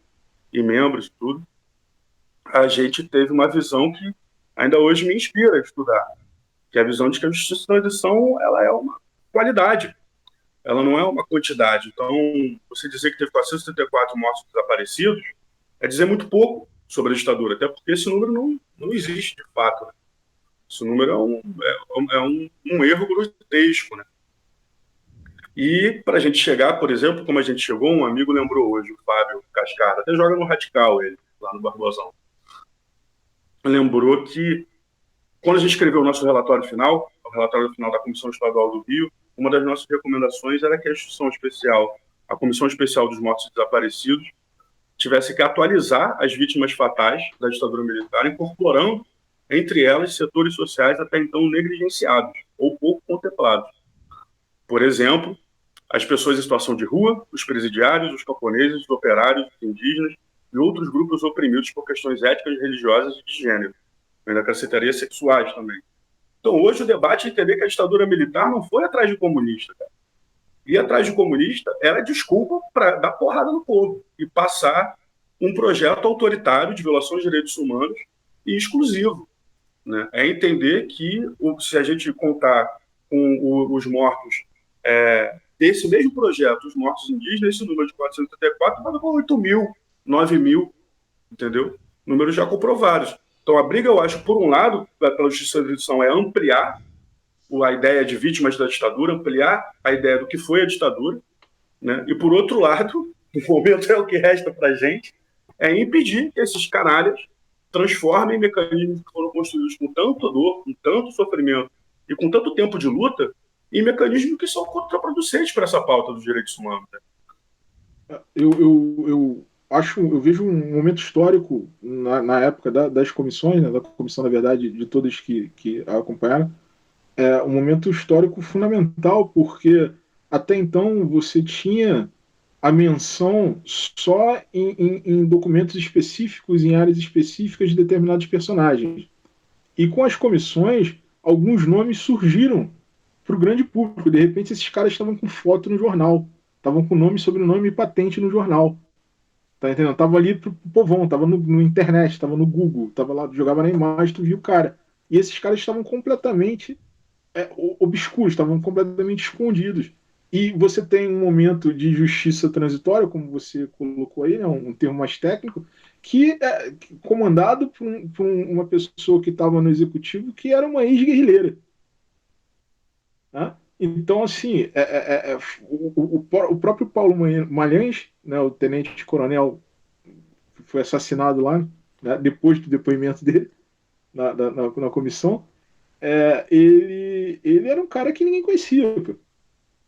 e membros e tudo, a gente teve uma visão que ainda hoje me inspira a estudar, que é a visão de que a justiça de transição ela é uma qualidade, ela não é uma quantidade. Então, você dizer que teve 434 mortos desaparecidos é dizer muito pouco sobre a ditadura, até porque esse número não existe de fato. Né? Esse número é um erro grotesco. Né? E para a gente chegar, por exemplo, como a gente chegou, um amigo lembrou hoje, o Fábio Cascada, até joga no Radical ele, lá no Barbosão. Lembrou que quando a gente escreveu o nosso relatório final, o relatório final da Comissão Estadual do Rio, uma das nossas recomendações era que a instituição especial, a Comissão Especial dos Mortos e Desaparecidos, tivesse que atualizar as vítimas fatais da ditadura militar, incorporando entre elas setores sociais até então negligenciados ou pouco contemplados. Por exemplo, as pessoas em situação de rua, os presidiários, os camponeses, os operários, os indígenas e outros grupos oprimidos por questões éticas, religiosas e de gênero. Eu ainda acrescentaria sexuais também. Então, hoje o debate é entender que a ditadura militar não foi atrás de comunista, cara. Ir atrás de comunista era desculpa para dar porrada no povo e passar um projeto autoritário de violação de direitos humanos e exclusivo. Né? É entender que, se a gente contar com os mortos desse mesmo projeto, os mortos indígenas, esse número de 434 vai para 8 mil, 9 mil, entendeu? Números já comprovados. Então, a briga, eu acho, por um lado, pela justiça de transição, é ampliar a ideia de vítimas da ditadura, ampliar a ideia do que foi a ditadura, né? E, por outro lado, no momento é o que resta para a gente, é impedir que esses canalhas transformem mecanismos que foram construídos com tanta dor, com tanto sofrimento e com tanto tempo de luta, em mecanismos que são contraproducentes para essa pauta dos direitos humanos. Né? Eu vejo um momento histórico na época das comissões, né, da comissão, na verdade, de todas que a acompanharam, um momento histórico fundamental, porque até então você tinha a menção só em documentos específicos, em áreas específicas de determinados personagens. E com as comissões, alguns nomes surgiram para o grande público. De repente, esses caras estavam com foto no jornal, estavam com nome, sobrenome e patente no jornal. Tá entendendo? Tava ali pro povão, tava no internet, tava no Google, tava lá, jogava na imagem, tu viu o cara. E esses caras estavam completamente obscuros, estavam completamente escondidos. E você tem um momento de justiça transitória, como você colocou aí, né, um termo mais técnico, que é comandado por uma pessoa que estava no executivo que era uma ex-guerrilheira. Né? Então, assim, o próprio Paulo Malhães, né, o tenente-coronel que foi assassinado lá, né, depois do depoimento dele na comissão, ele era um cara que ninguém conhecia. Pô.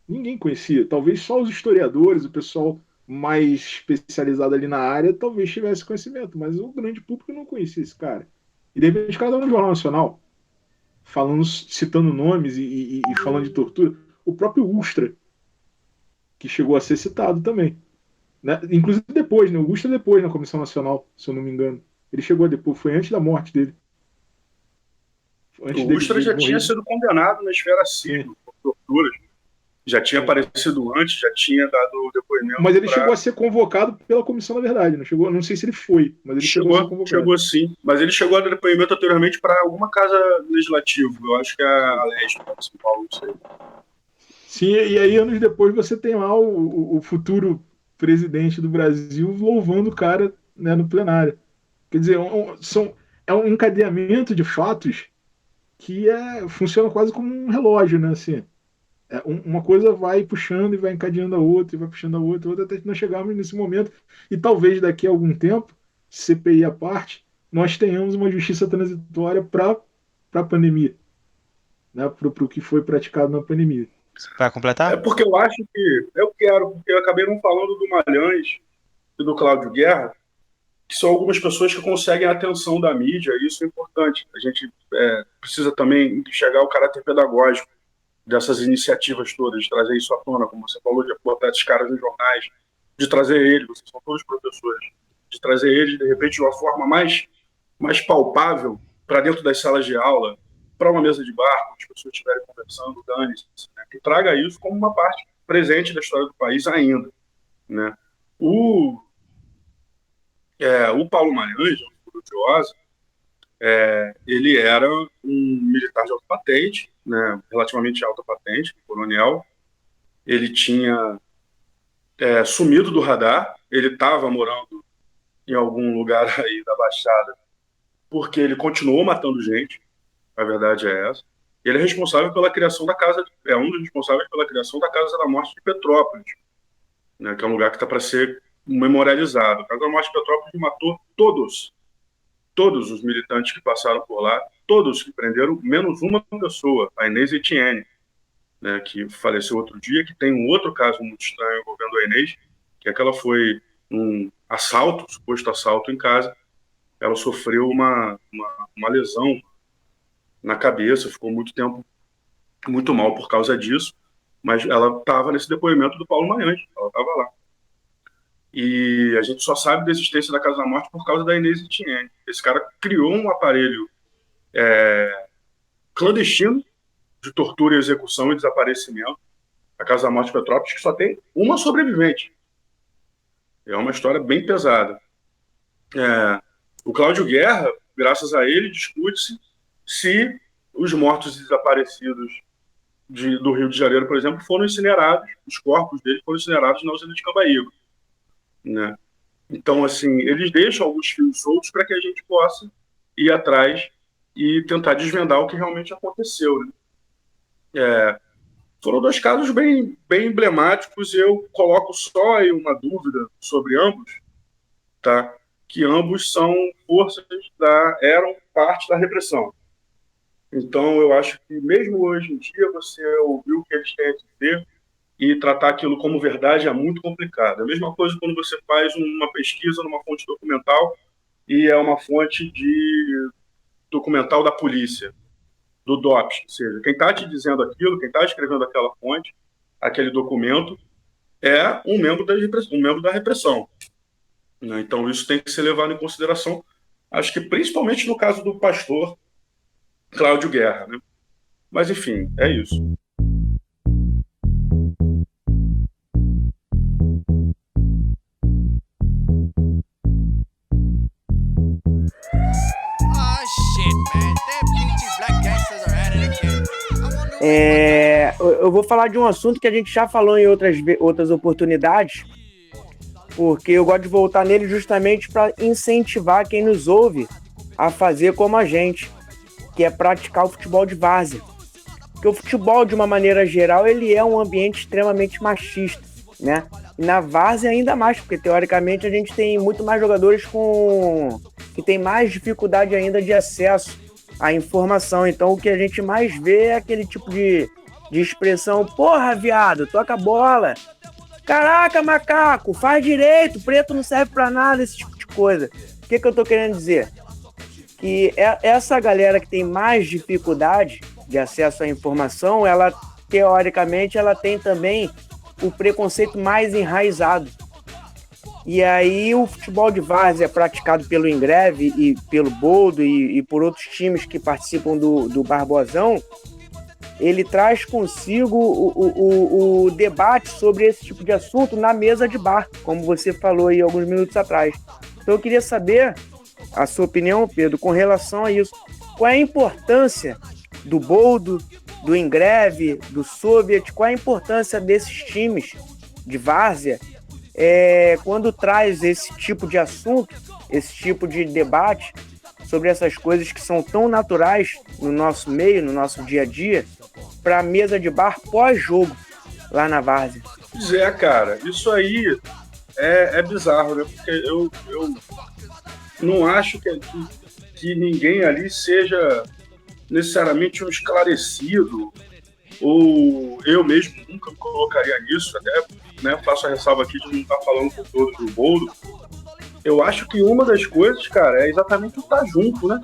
Ninguém conhecia. Talvez só os historiadores, o pessoal mais especializado ali na área, talvez tivesse conhecimento, mas o grande público não conhecia esse cara. E de repente o cara estava no Jornal Nacional, falando, citando nomes e falando de tortura. O próprio Ustra, que chegou a ser citado também. Né? Inclusive depois, né? O Ustra depois na Comissão Nacional, se eu não me engano. Ele chegou depois, foi antes da morte dele. O Ustra já tinha sido condenado na esfera civil por torturas. Já tinha aparecido antes, já tinha dado depoimento. Mas ele chegou a ser convocado pela Comissão da Verdade, não chegou? Não sei se ele foi, mas ele chegou a ser convocado. Chegou sim, mas ele chegou a dar depoimento anteriormente para alguma casa legislativa. Eu acho que é a Leste, São Paulo, não sei. Sim, e aí anos depois você tem lá o futuro presidente do Brasil louvando o cara, né, no plenário. Quer dizer, é um encadeamento de fatos que funciona quase como um relógio, né? Assim, uma coisa vai puxando e vai encadeando a outra, e vai puxando a outra, até que nós chegarmos nesse momento. E talvez daqui a algum tempo, CPI à parte, nós tenhamos uma justiça transitória para a pandemia, né? Para o que foi praticado na pandemia. Vai completar? É porque eu acho que porque eu acabei não falando do Malhães e do Cláudio Guerra, que são algumas pessoas que conseguem a atenção da mídia, e isso é importante. A gente precisa também enxergar o caráter pedagógico dessas iniciativas todas, de trazer isso à tona, como você falou, de botar esses caras nos jornais, de trazer eles, vocês são todos professores, de trazer eles, de repente, de uma forma mais palpável para dentro das salas de aula, para uma mesa de bar, quando as pessoas estiverem conversando, dane-se, né? Que traga isso como uma parte presente da história do país ainda. Né? O Paulo Malhães, o Furiosa, ele era um militar de alta patente, né, relativamente alta patente, coronel. Ele tinha sumido do radar, ele estava morando em algum lugar aí da Baixada, porque ele continuou matando gente, a verdade é essa. Ele é responsável pela criação da casa, um dos responsáveis pela criação da Casa da Morte de Petrópolis, né, que é um lugar que está para ser memorializado. A Casa da Morte de Petrópolis matou todos os militantes que passaram por lá, todos que prenderam, menos uma pessoa, a Inês Etienne, né, que faleceu outro dia, que tem um outro caso muito estranho envolvendo a Inês, que é que ela foi num suposto assalto em casa, ela sofreu uma lesão na cabeça, ficou muito tempo muito mal por causa disso, mas ela estava nesse depoimento do Paulo Malhães, ela estava lá. E a gente só sabe da existência da Casa da Morte por causa da Inês Etienne. Esse cara criou um aparelho clandestino de tortura e execução e desaparecimento, a Casa da Morte de Petrópolis, que só tem uma sobrevivente. É uma história bem pesada. O Cláudio Guerra, graças a ele, discute-se se os mortos e desaparecidos do Rio de Janeiro, por exemplo, foram incinerados, os corpos deles foram incinerados na usina de Cambaíba. Né? Então, assim, eles deixam alguns fios soltos para que a gente possa ir atrás e tentar desvendar o que realmente aconteceu. Né? Foram dois casos bem emblemáticos, e eu coloco só aí uma dúvida sobre ambos, tá? Que ambos são forças eram parte da repressão. Então, eu acho que mesmo hoje em dia, você ouvir o que eles têm a dizer e tratar aquilo como verdade é muito complicado. É a mesma coisa quando você faz uma pesquisa numa fonte documental e é uma fonte de documental da polícia. do DOPS, ou seja, quem está te dizendo aquilo, quem está escrevendo aquela fonte, aquele documento, é um membro da repressão. Né? Então, isso tem que ser levado em consideração, acho que principalmente no caso do pastor Cláudio Guerra. Né? Mas, enfim, é isso. Eu vou falar de um assunto que a gente já falou em outras oportunidades, porque eu gosto de voltar nele justamente para incentivar quem nos ouve a fazer como a gente, que é praticar o futebol de várzea. Porque o futebol, de uma maneira geral, ele é um ambiente extremamente machista, né? E na várzea ainda mais, porque teoricamente a gente tem muito mais jogadores que tem mais dificuldade ainda de acesso à informação. Então o que a gente mais vê é aquele tipo de expressão: porra, viado, toca a bola, caraca, macaco, faz direito, preto não serve pra nada, esse tipo de coisa. O que eu tô querendo dizer? Que essa galera que tem mais dificuldade de acesso à informação, ela, teoricamente, ela tem também o preconceito mais enraizado. E aí o futebol de várzea praticado pelo Ingreve e pelo Boldo e por outros times que participam do Barbosão, ele traz consigo o debate sobre esse tipo de assunto na mesa de bar, como você falou aí alguns minutos atrás. Então eu queria saber a sua opinião, Pedro, com relação a isso. Qual é a importância do Boldo, do Ingreve, do Soviet, qual é a importância desses times de várzea quando traz esse tipo de assunto, esse tipo de debate sobre essas coisas que são tão naturais no nosso meio, no nosso dia a dia, para a mesa de bar pós-jogo lá na várzea? Pois é, cara, isso aí é bizarro, né? Porque eu não acho que ninguém ali seja necessariamente um esclarecido, ou eu mesmo nunca me colocaria nisso, até, né, faço a ressalva aqui de não estar falando com todos do Boldo. Eu acho que uma das coisas, cara, é exatamente o estar junto, né?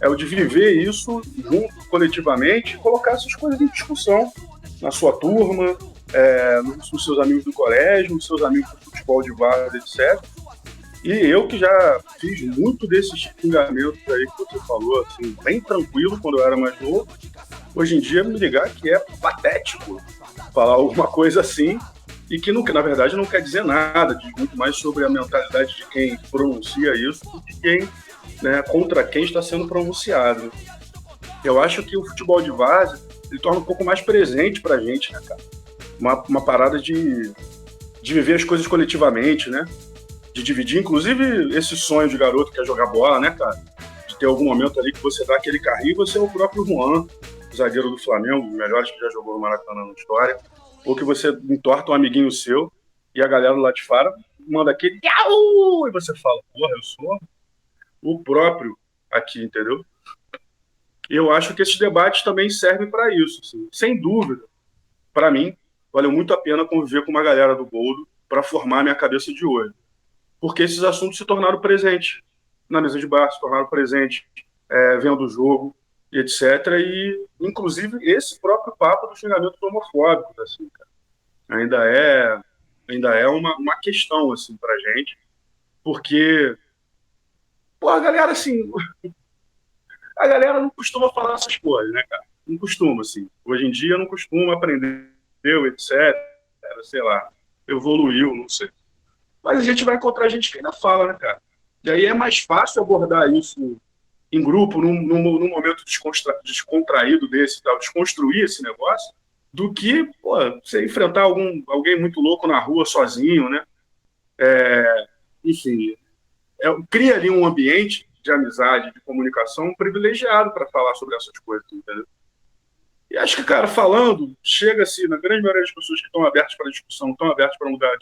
É o de viver isso junto, coletivamente, e colocar essas coisas em discussão na sua turma, nos seus amigos do colégio, nos seus amigos do futebol de várzea, etc. E eu que já fiz muito desses xingamentos aí que você falou, assim, bem tranquilo quando eu era mais novo, hoje em dia me ligar que é patético falar alguma coisa assim, e que na verdade não quer dizer nada, diz muito mais sobre a mentalidade de quem pronuncia isso do que quem, né, contra quem está sendo pronunciado. Eu acho que o futebol de várzea ele torna um pouco mais presente pra gente, né, cara? Uma parada de viver as coisas coletivamente, né? De dividir, inclusive, esse sonho de garoto que quer jogar bola, né, cara? De ter algum momento ali que você dá aquele carrinho e você é o próprio Juan, zagueiro do Flamengo, um dos melhores que já jogou no Maracanã na história, ou que você entorta um amiguinho seu e a galera lá de fora manda aquele Iau! E você fala, porra, eu sou o próprio aqui, entendeu? Eu acho que esses debates também servem para isso, assim. Sem dúvida. Para mim, valeu muito a pena conviver com uma galera do Boldo para formar a minha cabeça de hoje. Porque esses assuntos se tornaram presentes na mesa de bar, se tornaram presentes vendo o jogo, etc. E, inclusive, esse próprio papo do xingamento homofóbico, assim, cara, ainda é uma questão, assim, pra gente, porque, pô, a galera, assim, a galera não costuma falar essas coisas, né, cara? Não costuma, assim. Hoje em dia não costuma, aprendeu, etc. Sei lá, evoluiu, não sei. Mas a gente vai encontrar gente que ainda fala, né, cara? E aí é mais fácil abordar isso em grupo, num momento descontraído desse, tal, desconstruir esse negócio, do que, pô, você enfrentar alguém muito louco na rua sozinho, né? Enfim, cria ali um ambiente de amizade, de comunicação privilegiado para falar sobre essas coisas, entendeu? E acho que, cara, falando, chega-se, na grande maioria das pessoas que estão abertas para discussão, estão abertas para mudar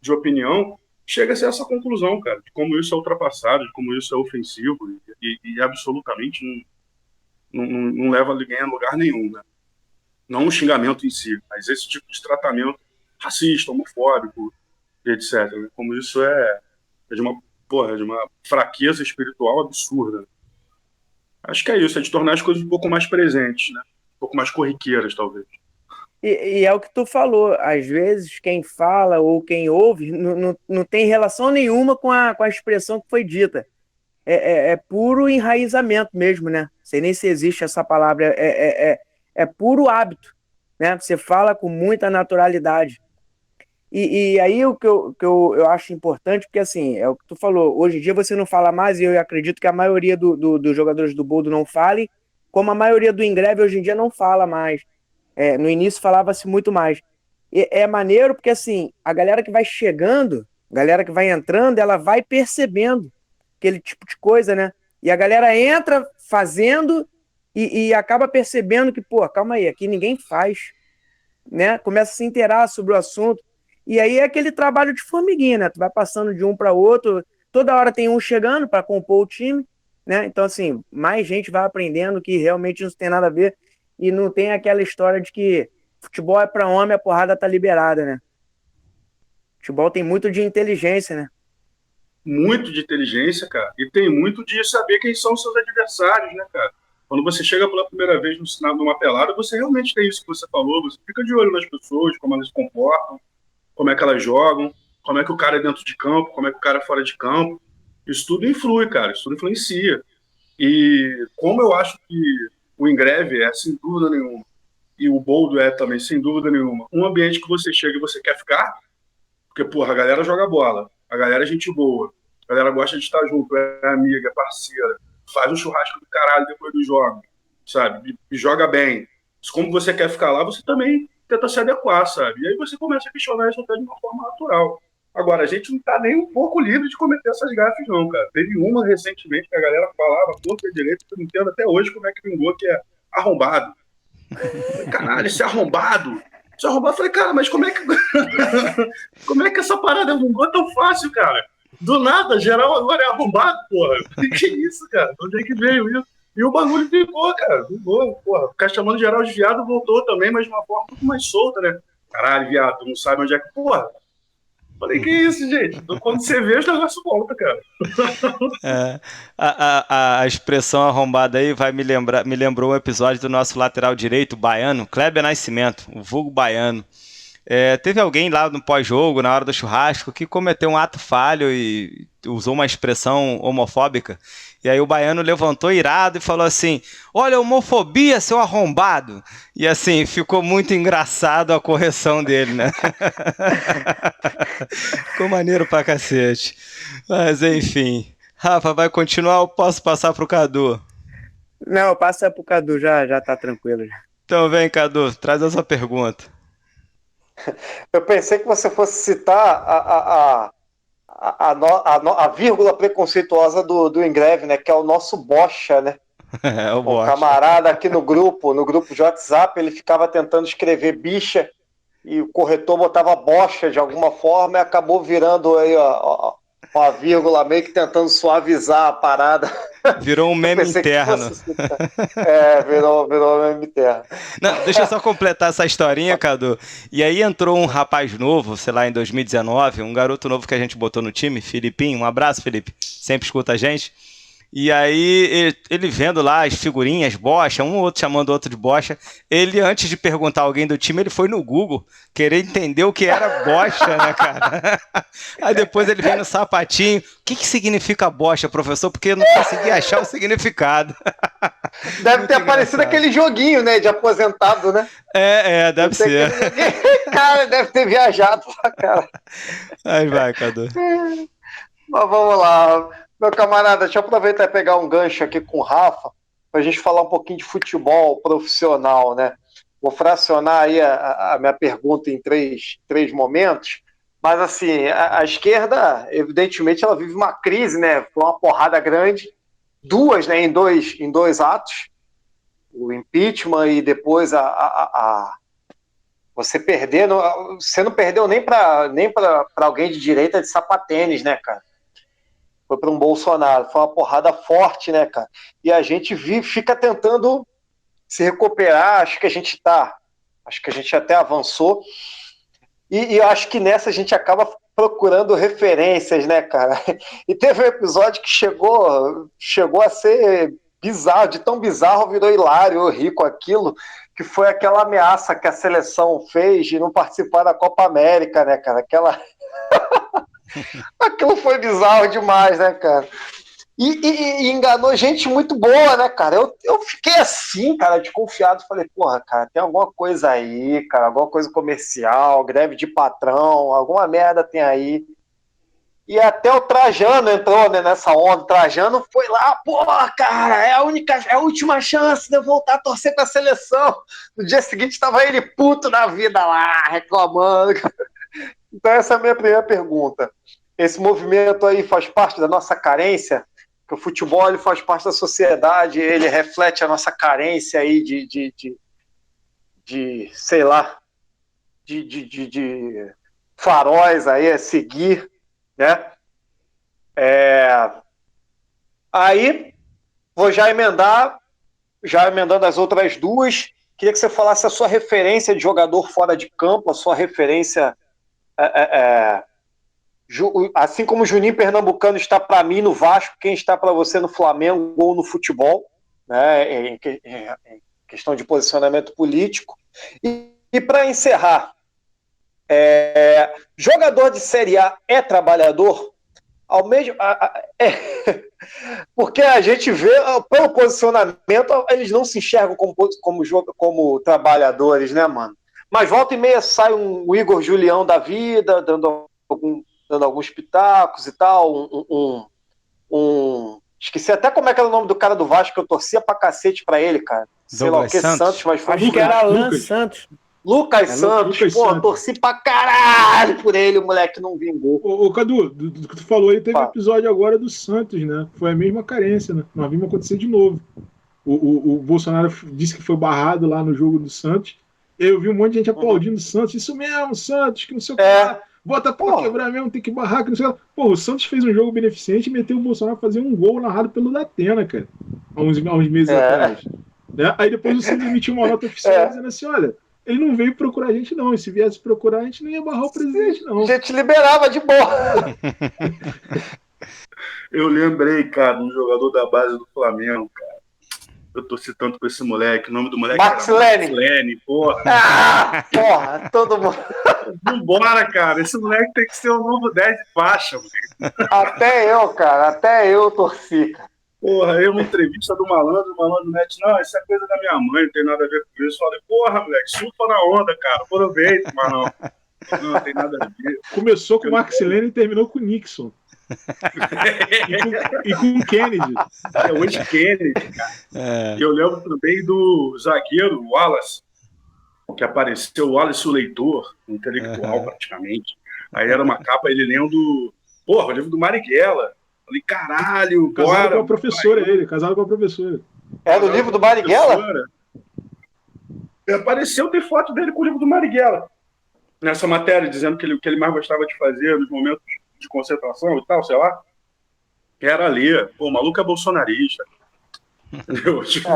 de opinião, chega-se a essa conclusão, cara, de como isso é ultrapassado, de como isso é ofensivo e absolutamente não leva ninguém a lugar nenhum, né? Não um xingamento em si, mas esse tipo de tratamento racista, homofóbico, etc. Né? Como isso é de uma fraqueza espiritual absurda. Acho que é isso, é de tornar as coisas um pouco mais presentes, né? Um pouco mais corriqueiras, talvez. E é o que tu falou, às vezes quem fala ou quem ouve não tem relação nenhuma com a expressão que foi dita. É puro enraizamento mesmo, né? Sei nem se existe essa palavra, é puro hábito, né? Você fala com muita naturalidade. E aí o que eu acho importante, porque assim, é o que tu falou, hoje em dia você não fala mais, e eu acredito que a maioria dos jogadores do Boldo não fale, como a maioria do Ingreve hoje em dia não fala mais. No início falava-se muito mais. É maneiro porque, assim, a galera que vai chegando, a galera que vai entrando, ela vai percebendo aquele tipo de coisa, né? E a galera entra fazendo e acaba percebendo que, pô, calma aí, aqui ninguém faz, né? Começa a se inteirar sobre o assunto. E aí é aquele trabalho de formiguinha, né? Tu vai passando de um para outro, toda hora tem um chegando para compor o time, né? Então, assim, mais gente vai aprendendo que realmente não tem nada a ver. E não tem aquela história de que futebol é para homem, a porrada tá liberada, né? Futebol tem muito de inteligência, né? Muito de inteligência, cara, e tem muito de saber quem são os seus adversários, né, cara? Quando você chega pela primeira vez numa pelada, você realmente tem isso que você falou, você fica de olho nas pessoas, como elas se comportam, como é que elas jogam, como é que o cara é dentro de campo, como é que o cara é fora de campo. Isso tudo influi, cara, isso tudo influencia. E como eu acho que o Ingreve é, sem dúvida nenhuma, e o Boldo é também, sem dúvida nenhuma, um ambiente que você chega e você quer ficar, porque, porra, a galera joga bola, a galera é gente boa, a galera gosta de estar junto, é amiga, é parceira, faz um churrasco do caralho depois do jogo, sabe? E joga bem. Como você quer ficar lá, você também tenta se adequar, sabe? E aí você começa a questionar isso até de uma forma natural. Agora, a gente não tá nem um pouco livre de cometer essas gafes, não, cara. Teve uma recentemente que a galera falava, torta direito, que eu não entendo até hoje como é que vingou, que é arrombado. Caralho, esse arrombado. Esse arrombado, eu falei, cara, mas como é que como é que essa parada vingou tão fácil, cara? Do nada, geral agora é arrombado, porra. Que isso, cara? Onde é que veio isso? E o bagulho vingou, cara. Vingou, porra. Ficar chamando geral de viado voltou também, mas de uma forma muito mais solta, né? Caralho, viado, tu não sabe onde é que... Porra. Falei, que isso, gente? Quando você vê, os negócios voltam, cara. A expressão arrombada aí me lembrou um episódio do nosso lateral direito, o baiano, Kleber Nascimento, o vulgo baiano. Teve alguém lá no pós-jogo, na hora do churrasco, que cometeu um ato falho e usou uma expressão homofóbica. E aí o baiano levantou irado e falou assim, olha, homofobia, seu arrombado. E assim, ficou muito engraçado a correção dele, né? Ficou maneiro pra cacete. Mas enfim. Rafa, vai continuar ou posso passar pro Cadu? Não, passa pro Cadu, já tá tranquilo. Então vem, Cadu, traz a sua pergunta. Eu pensei que você fosse citar a vírgula preconceituosa do Ingreve, né? Que é o nosso bocha, né? O bocha. Camarada aqui no grupo de WhatsApp, ele ficava tentando escrever bicha e o corretor botava bocha de alguma forma e acabou virando aí uma vírgula meio que tentando suavizar a parada. Virou um meme interno. Virou um meme interno. Não, deixa eu só completar essa historinha, Cadu. E aí entrou um rapaz novo, sei lá, em 2019, um garoto novo que a gente botou no time, Filipinho. Um abraço, Felipe. Sempre escuta a gente. E aí, ele vendo lá as figurinhas, bocha, um ou outro chamando o outro de bocha, ele, antes de perguntar a alguém do time, ele foi no Google querer entender o que era bocha, né, cara? Aí depois ele vem no sapatinho. O que significa bocha, professor? Porque eu não consegui achar o significado. Deve ter aparecido aquele joguinho, né, de aposentado, né? Deve ser. Cara, deve ter viajado pra cara. Aí vai, Cadu. Mas vamos lá. Meu camarada, deixa eu aproveitar e pegar um gancho aqui com o Rafa, para a gente falar um pouquinho de futebol profissional, né? Vou fracionar aí a minha pergunta em três momentos, mas assim, a esquerda, evidentemente, ela vive uma crise, né? Foi uma porrada grande, duas, né? Em dois atos, o impeachment e depois você não perdeu nem para alguém de direita de sapatênis, né, cara? Foi para um Bolsonaro, foi uma porrada forte, né, cara? E a gente fica tentando se recuperar, acho que a gente até avançou, e eu acho que nessa a gente acaba procurando referências, né, cara? E teve um episódio que chegou a ser bizarro, de tão bizarro virou hilário, eu ri com aquilo, que foi aquela ameaça que a seleção fez de não participar da Copa América, né, cara? Aquilo foi bizarro demais, né, cara? E enganou gente muito boa, né, cara? Eu fiquei assim, cara, desconfiado. Falei, porra, cara, tem alguma coisa aí, cara, alguma coisa comercial, greve de patrão, alguma merda tem aí. E até o Trajano entrou, né, nessa onda. O Trajano foi lá, porra, cara, é a última chance de eu voltar a torcer pra seleção. No dia seguinte tava ele puto da vida lá, reclamando. Então essa é a minha primeira pergunta. Esse movimento aí faz parte da nossa carência? Que o futebol ele faz parte da sociedade, ele reflete a nossa carência aí de sei lá, de faróis aí a seguir, né? Aí, vou já emendando as outras duas, queria que você falasse a sua referência de jogador fora de campo, a sua referência, assim como o Juninho Pernambucano está para mim no Vasco, quem está para você no Flamengo ou no futebol, né, em questão de posicionamento político. E para encerrar, jogador de Série A é trabalhador? Ao mesmo, porque a gente vê, pelo posicionamento, eles não se enxergam como trabalhadores, né, mano? Mas volta e meia sai um Igor Julião da vida, dando alguns pitacos e tal, esqueci até como é que era o nome do cara do Vasco, que eu torcia pra cacete pra ele, cara. Sei lá o que, Santos, mas foi... Acho que era Alan Santos. Lucas Santos, porra, torci pra caralho por ele, o moleque não vingou. Ô Cadu, do que tu falou aí, teve um episódio agora do Santos, né? Foi a mesma carência, né? Nós vimos acontecer de novo. O Bolsonaro disse que foi barrado lá no jogo do Santos. Eu vi um monte de gente aplaudindo o Santos. Isso mesmo, Santos, que não sei o que lá. Bota pra quebrar mesmo, tem que barrar, que não sei o que lá. Pô, o Santos fez um jogo beneficente e meteu o Bolsonaro a fazer um gol narrado pelo Datena, cara. Há uns meses atrás. Né? Aí depois o Santos emitiu uma nota oficial dizendo assim, olha, ele não veio procurar a gente, não. E se viesse procurar, a gente não ia barrar o presidente, não. A gente liberava de boa. Eu lembrei, cara, um jogador da base do Flamengo, cara. Eu torci tanto com esse moleque. O nome do moleque Max Lene, porra. Porra, todo mundo. Vambora, cara. Esse moleque tem que ser o novo 10 de faixa, mano. Até eu torci, cara. Porra, aí uma entrevista do malandro, o malandro mete, não, isso é coisa da minha mãe, não tem nada a ver com isso. Eu falei, porra, moleque, surfa na onda, cara, aproveita, mas não tem nada a ver. Começou com o Max Lene e terminou com o Nixon. e com o Kennedy. Hoje Kennedy, cara. Eu lembro também do zagueiro Wallace, que apareceu, o Wallace o Leitor, intelectual praticamente. Aí era uma capa, ele lendo, porra, o livro do Marighella. Falei, caralho, casado com a professora, ele, casado com a professora. É do livro do Marighella? Apareceu, tem foto dele com o livro do Marighella. Nessa matéria, dizendo que ele mais gostava de fazer nos momentos de concentração e tal, sei lá. Era ler. Pô, o maluco é bolsonarista. Entendeu? Tipo...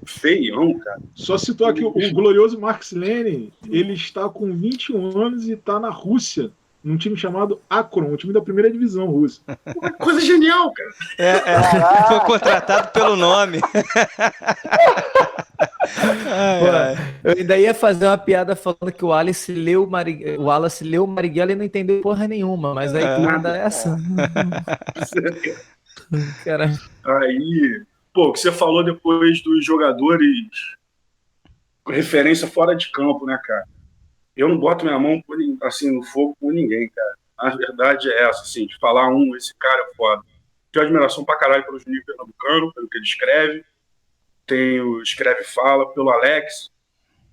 Feião, cara. Só citou aqui o glorioso Max Lene, ele está com 21 anos e está na Rússia. Num time chamado Akron, um time da primeira divisão russa. Coisa genial, cara. Foi contratado pelo nome. Eu ainda ia fazer uma piada falando que o Wallace leu o Marighella e não entendeu porra nenhuma, mas aí tu manda essa. Cara. Aí, pô, o que você falou depois dos jogadores com referência fora de campo, né, cara? Eu não boto minha mão assim, no fogo por ninguém, cara. A verdade é essa, assim, de falar esse cara é foda. Tenho admiração pra caralho pelo Juninho Pernambucano, pelo que ele escreve. Escreve e fala, pelo Alex,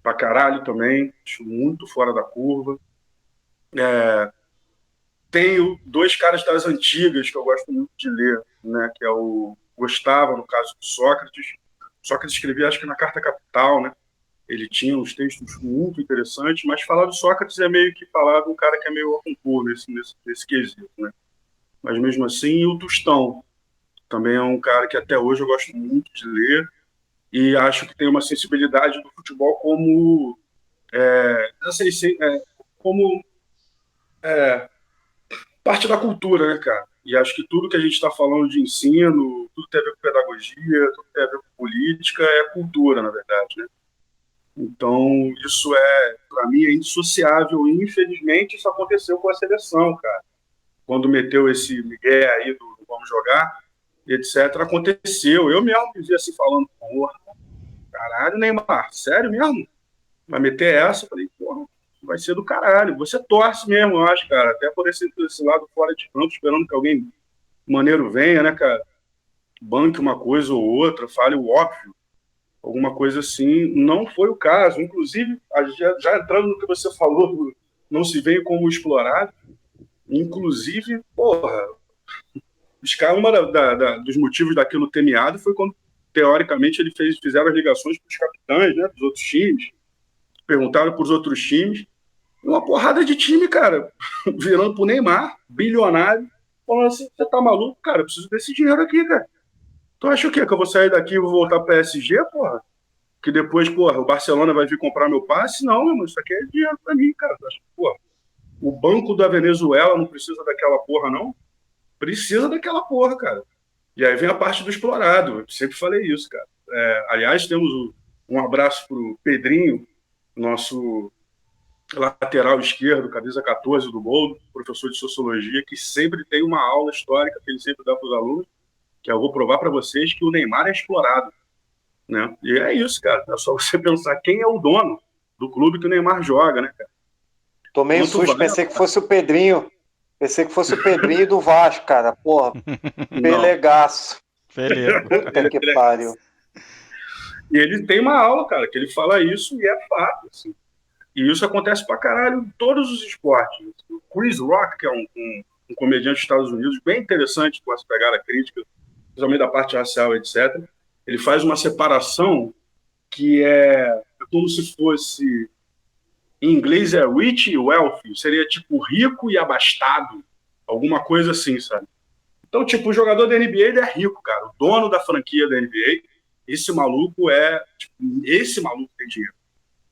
pra caralho também. Acho muito fora da curva. Tenho dois caras das antigas que eu gosto muito de ler, né? Que é o Gustavo, no caso do Sócrates. Sócrates escrevia, acho que na Carta Capital, né? Ele tinha uns textos muito interessantes, mas falar do Sócrates é meio que falar de um cara que é meio concurso nesse quesito, né? Mas mesmo assim, e o Tostão também é um cara que até hoje eu gosto muito de ler e acho que tem uma sensibilidade do futebol como como parte da cultura, né, cara? E acho que tudo que a gente está falando de ensino, tudo tem a ver com pedagogia, tudo tem a ver com política, é cultura, na verdade, né? Então, isso para mim, é indissociável. E, infelizmente, isso aconteceu com a seleção, cara. Quando meteu esse migué aí do vamos jogar, etc., aconteceu. Eu mesmo me vi assim falando, porra, caralho, Neymar, sério mesmo? Vai meter essa? Eu falei, porra, vai ser do caralho. Você torce mesmo, eu acho, cara. Até por esse lado fora de campo, esperando que alguém maneiro venha, né, cara? Banque uma coisa ou outra, fale o óbvio. Alguma coisa assim. Não foi o caso. Inclusive, já entrando no que você falou, não se veio como explorado. Inclusive, porra, dos motivos daquilo ter meado foi quando, teoricamente, fizeram as ligações para os capitães, né, dos outros times. Perguntaram para os outros times. Uma porrada de time, cara, virando pro Neymar, bilionário, falando assim, você tá maluco, cara? Eu preciso desse dinheiro aqui, cara. Tu acha o quê? Que eu vou sair daqui e vou voltar para PSG, porra? Que depois, porra, o Barcelona vai vir comprar meu passe? Não, meu irmão, isso aqui é dinheiro para mim, cara. Porra, o banco da Venezuela não precisa daquela porra, não? Precisa daquela porra, cara. E aí vem a parte do explorado. Eu sempre falei isso, cara. Aliás, temos um abraço pro Pedrinho, nosso lateral esquerdo, camisa 14 do Boldo, professor de sociologia, que sempre tem uma aula histórica que ele sempre dá para os alunos, que eu vou provar para vocês que o Neymar é explorado, né? E é isso, cara. É só você pensar quem é o dono do clube que o Neymar joga, né, cara? Tomei um susto, pensei que fosse o Pedrinho. Pensei que fosse o Pedrinho do Vasco, cara. Porra, pelegaço. Puta que pariu. E ele tem uma aula, cara, que ele fala isso e é fato, assim. E isso acontece pra caralho em todos os esportes. O Chris Rock, que é um comediante dos Estados Unidos, bem interessante com essa pegada crítica, principalmente da parte racial, etc. Ele faz uma separação que é como se fosse, em inglês é rich e wealthy, seria tipo rico e abastado, alguma coisa assim, sabe? Então, tipo, o jogador da NBA, ele é rico, cara. O dono da franquia da NBA, esse maluco tem dinheiro.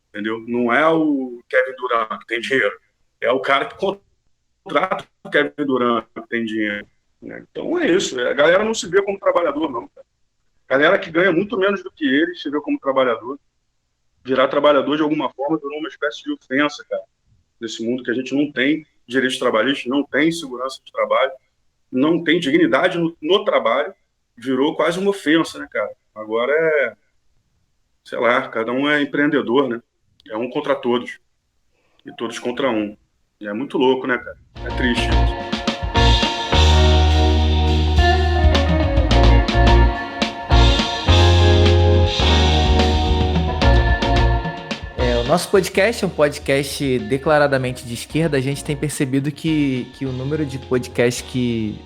Entendeu? Não é o Kevin Durant que tem dinheiro. É o cara que contrata o Kevin Durant que tem dinheiro. Né? Então é isso. A galera não se vê como trabalhador, não. Cara. A galera que ganha muito menos do que ele se vê como trabalhador. Virar trabalhador de alguma forma virou uma espécie de ofensa, cara. Nesse mundo que a gente não tem direitos trabalhistas, não tem segurança de trabalho, não tem dignidade no trabalho, virou quase uma ofensa, né, cara? Agora sei lá, cada um é empreendedor, né? É um contra todos. E todos contra um. E é muito louco, né, cara? É triste isso. O nosso podcast é um podcast declaradamente de esquerda. A gente tem percebido que o número de podcasts que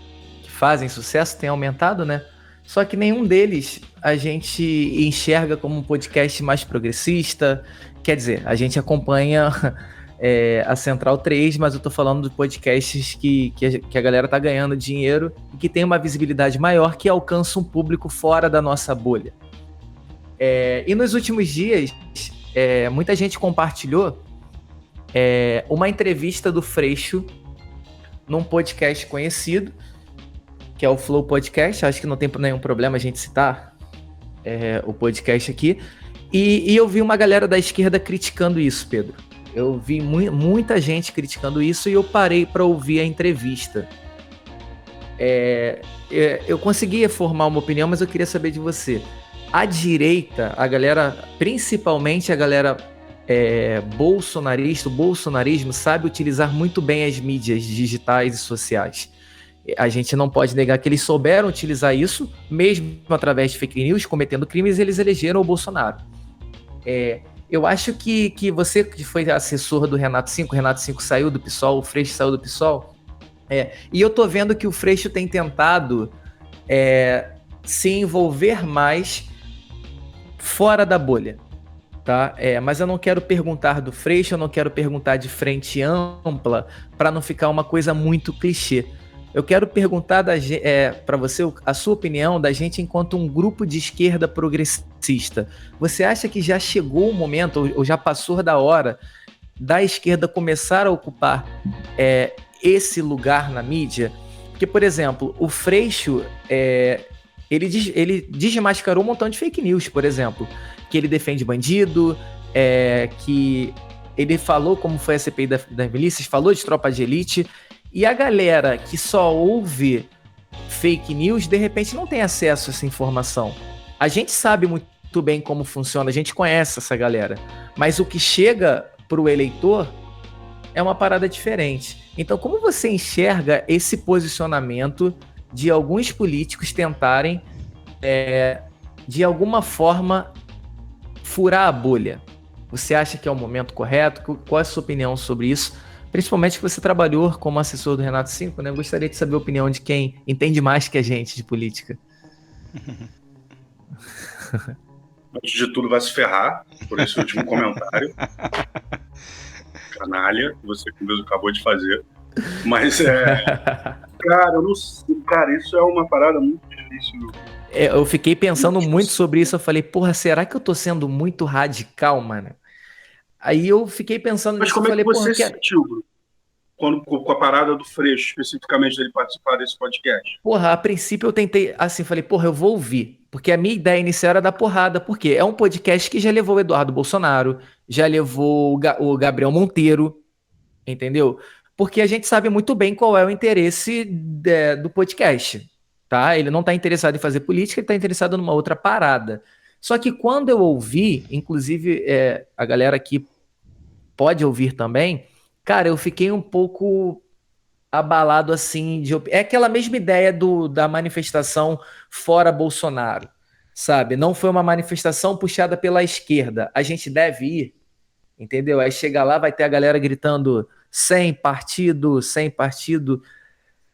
fazem sucesso tem aumentado, né? Só que nenhum deles a gente enxerga como um podcast mais progressista. Quer dizer, a gente acompanha a Central 3, mas eu tô falando de podcasts que a galera tá ganhando dinheiro e que tem uma visibilidade maior, que alcança um público fora da nossa bolha. E nos últimos dias, muita gente compartilhou uma entrevista do Freixo num podcast conhecido, que é o Flow Podcast. Acho que não tem nenhum problema a gente citar o podcast aqui. E eu vi uma galera da esquerda criticando isso, Pedro. Eu vi muita gente criticando isso e eu parei para ouvir a entrevista. Eu conseguia formar uma opinião, mas eu queria saber de você. A direita, a galera, principalmente a galera bolsonarista, o bolsonarismo sabe utilizar muito bem as mídias digitais e sociais. A gente não pode negar que eles souberam utilizar isso, mesmo através de fake news, cometendo crimes, eles elegeram o Bolsonaro. Eu acho que você que foi assessor do Renato Cinco, o Renato Cinco saiu do PSOL, o Freixo saiu do PSOL, e eu tô vendo que o Freixo tem tentado se envolver mais fora da bolha, tá? Mas eu não quero perguntar do Freixo, eu não quero perguntar de frente ampla, para não ficar uma coisa muito clichê. Eu quero perguntar para você a sua opinião da gente enquanto um grupo de esquerda progressista. Você acha que já chegou o momento, ou já passou da hora, da esquerda começar a ocupar esse lugar na mídia? Porque, por exemplo, o Freixo, ele desmascarou um montão de fake news, por exemplo, que ele defende bandido, que ele falou como foi a CPI das milícias, falou de tropa de elite, e a galera que só ouve fake news, de repente não tem acesso a essa informação. A gente sabe muito bem como funciona, a gente conhece essa galera, mas o que chega pro eleitor é uma parada diferente. Então, como você enxerga esse posicionamento de alguns políticos tentarem, de alguma forma, furar a bolha? Você acha que é o momento correto? Qual é a sua opinião sobre isso? Principalmente que você trabalhou como assessor do Renato Cinco, né? Eu gostaria de saber a opinião de quem entende mais que a gente de política. Antes de tudo, vai se ferrar por esse último comentário. Canalha, que você mesmo acabou de fazer. Mas, cara, eu não sei. Cara, isso é uma parada muito difícil. Eu fiquei pensando muito sobre isso. Eu falei, porra, será que eu tô sendo muito radical, mano? Aí eu fiquei pensando Mas nisso. como Eu é que falei, você se sentiu, Bruno? Com a parada do Freixo, especificamente, dele participar desse podcast? Porra, a princípio eu tentei, assim, falei, porra, eu vou ouvir. Porque a minha ideia inicial era dar porrada. Por quê? É um podcast que já levou o Eduardo Bolsonaro, já levou o Gabriel Monteiro, entendeu? Porque a gente sabe muito bem qual é o interesse do podcast, tá? Ele não tá interessado em fazer política, ele tá interessado numa outra parada. Só que quando eu ouvi, inclusive a galera aqui pode ouvir também, cara, eu fiquei um pouco abalado assim, é aquela mesma ideia da manifestação fora Bolsonaro, sabe? Não foi uma manifestação puxada pela esquerda, a gente deve ir, entendeu? Aí chega lá, vai ter a galera gritando sem partido, sem partido.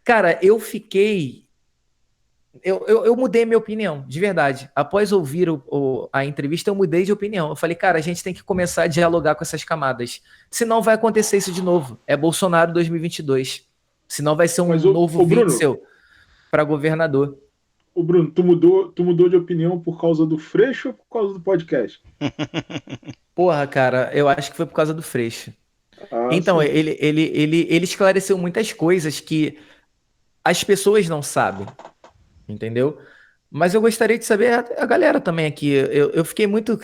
Cara, eu fiquei... Eu mudei minha opinião, de verdade. Após ouvir a entrevista, eu mudei de opinião. Eu falei, cara, a gente tem que começar a dialogar com essas camadas. Senão vai acontecer isso de novo. É Bolsonaro 2022. Senão vai ser um novo vídeo seu para governador. Ô Bruno, tu mudou de opinião por causa do Freixo ou por causa do podcast? Porra, cara, eu acho que foi por causa do Freixo. Então, ele esclareceu muitas coisas que as pessoas não sabem, entendeu? Mas eu gostaria de saber a galera também aqui. Eu fiquei muito...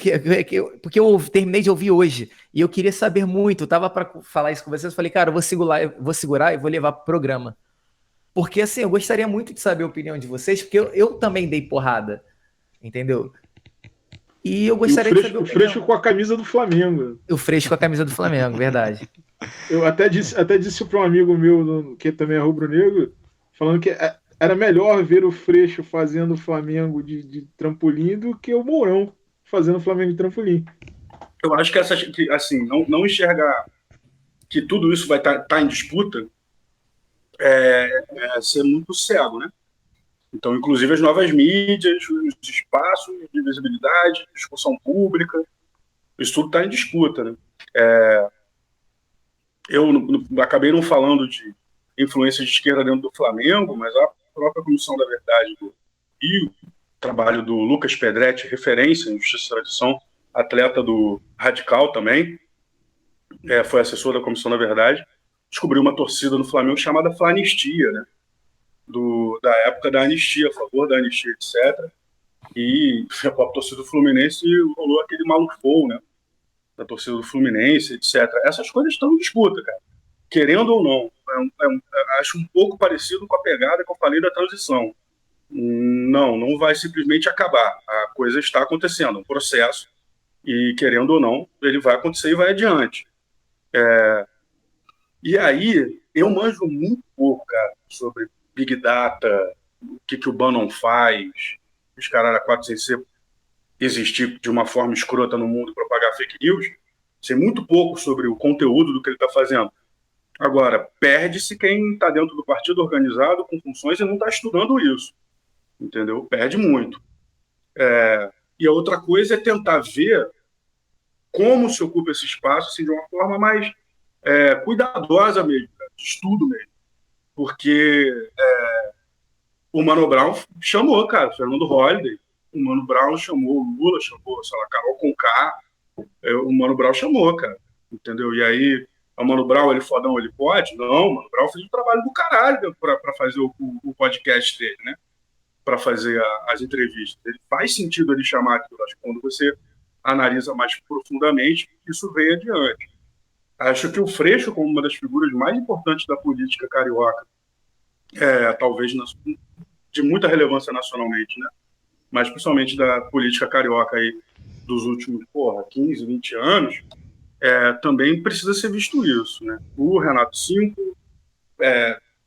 Porque eu terminei de ouvir hoje e eu queria saber muito. Eu tava para falar isso com vocês. Eu falei, cara, eu vou segurar e vou levar pro programa. Porque, assim, eu gostaria muito de saber a opinião de vocês, porque eu também dei porrada, entendeu? E eu gostaria de saber a opinião. O Freixo com a camisa do Flamengo. O Freixo com a camisa do Flamengo, verdade. Eu até disse para um amigo meu, que também é rubro-negro, falando que era melhor ver o Freixo fazendo o Flamengo de trampolim do que o Mourão fazendo o Flamengo de trampolim. Eu acho que assim, não enxergar que tudo isso vai estar em disputa ser muito cego, né? Então, inclusive as novas mídias, os espaços de visibilidade, discussão pública, isso tudo está em disputa, né? Eu acabei não falando de influência de esquerda dentro do Flamengo, mas a própria Comissão da Verdade do Rio, trabalho do Lucas Pedretti, referência em Justiça e Tradição, atleta do Radical também, foi assessor da Comissão da Verdade, descobriu uma torcida no Flamengo chamada Flanistia, né? Da época da anistia, a favor da anistia, etc. E a própria torcida do Fluminense rolou aquele malufou, né? Da torcida do Fluminense, etc. Essas coisas estão em disputa, cara. Querendo ou não. Acho um pouco parecido com a pegada que eu falei da transição. Não vai simplesmente acabar. A coisa está acontecendo, um processo, e querendo ou não, ele vai acontecer e vai adiante. E aí, eu manjo muito pouco, cara, sobre Big Data, o que o Bannon faz, os caras da 4 sem ser existir de uma forma escrota no mundo e propagar fake news. Sei muito pouco sobre o conteúdo do que ele está fazendo. Agora, perde-se quem está dentro do partido organizado com funções e não está estudando isso. Entendeu? Perde muito. E a outra coisa é tentar ver como se ocupa esse espaço assim, de uma forma mais cuidadosa mesmo, cara, de estudo mesmo. Porque o Mano Brown chamou, cara, Fernando Holliday. O Mano Brown chamou o Lula, chamou, sei lá, Carol Conká. O Mano Brown chamou, cara. Entendeu? E aí O Mano Brown, ele fodão, ele pode? Não, o Mano Brown fez um trabalho do caralho para fazer o podcast dele, né? Para fazer as entrevistas. Ele faz sentido ele chamar aquilo. Acho que quando você analisa mais profundamente, isso vem adiante. Acho que o Freixo, como uma das figuras mais importantes da política carioca, talvez de muita relevância nacionalmente, né? Mas principalmente da política carioca aí dos últimos 15, 20 anos, também precisa ser visto isso, né? O Renato Cinco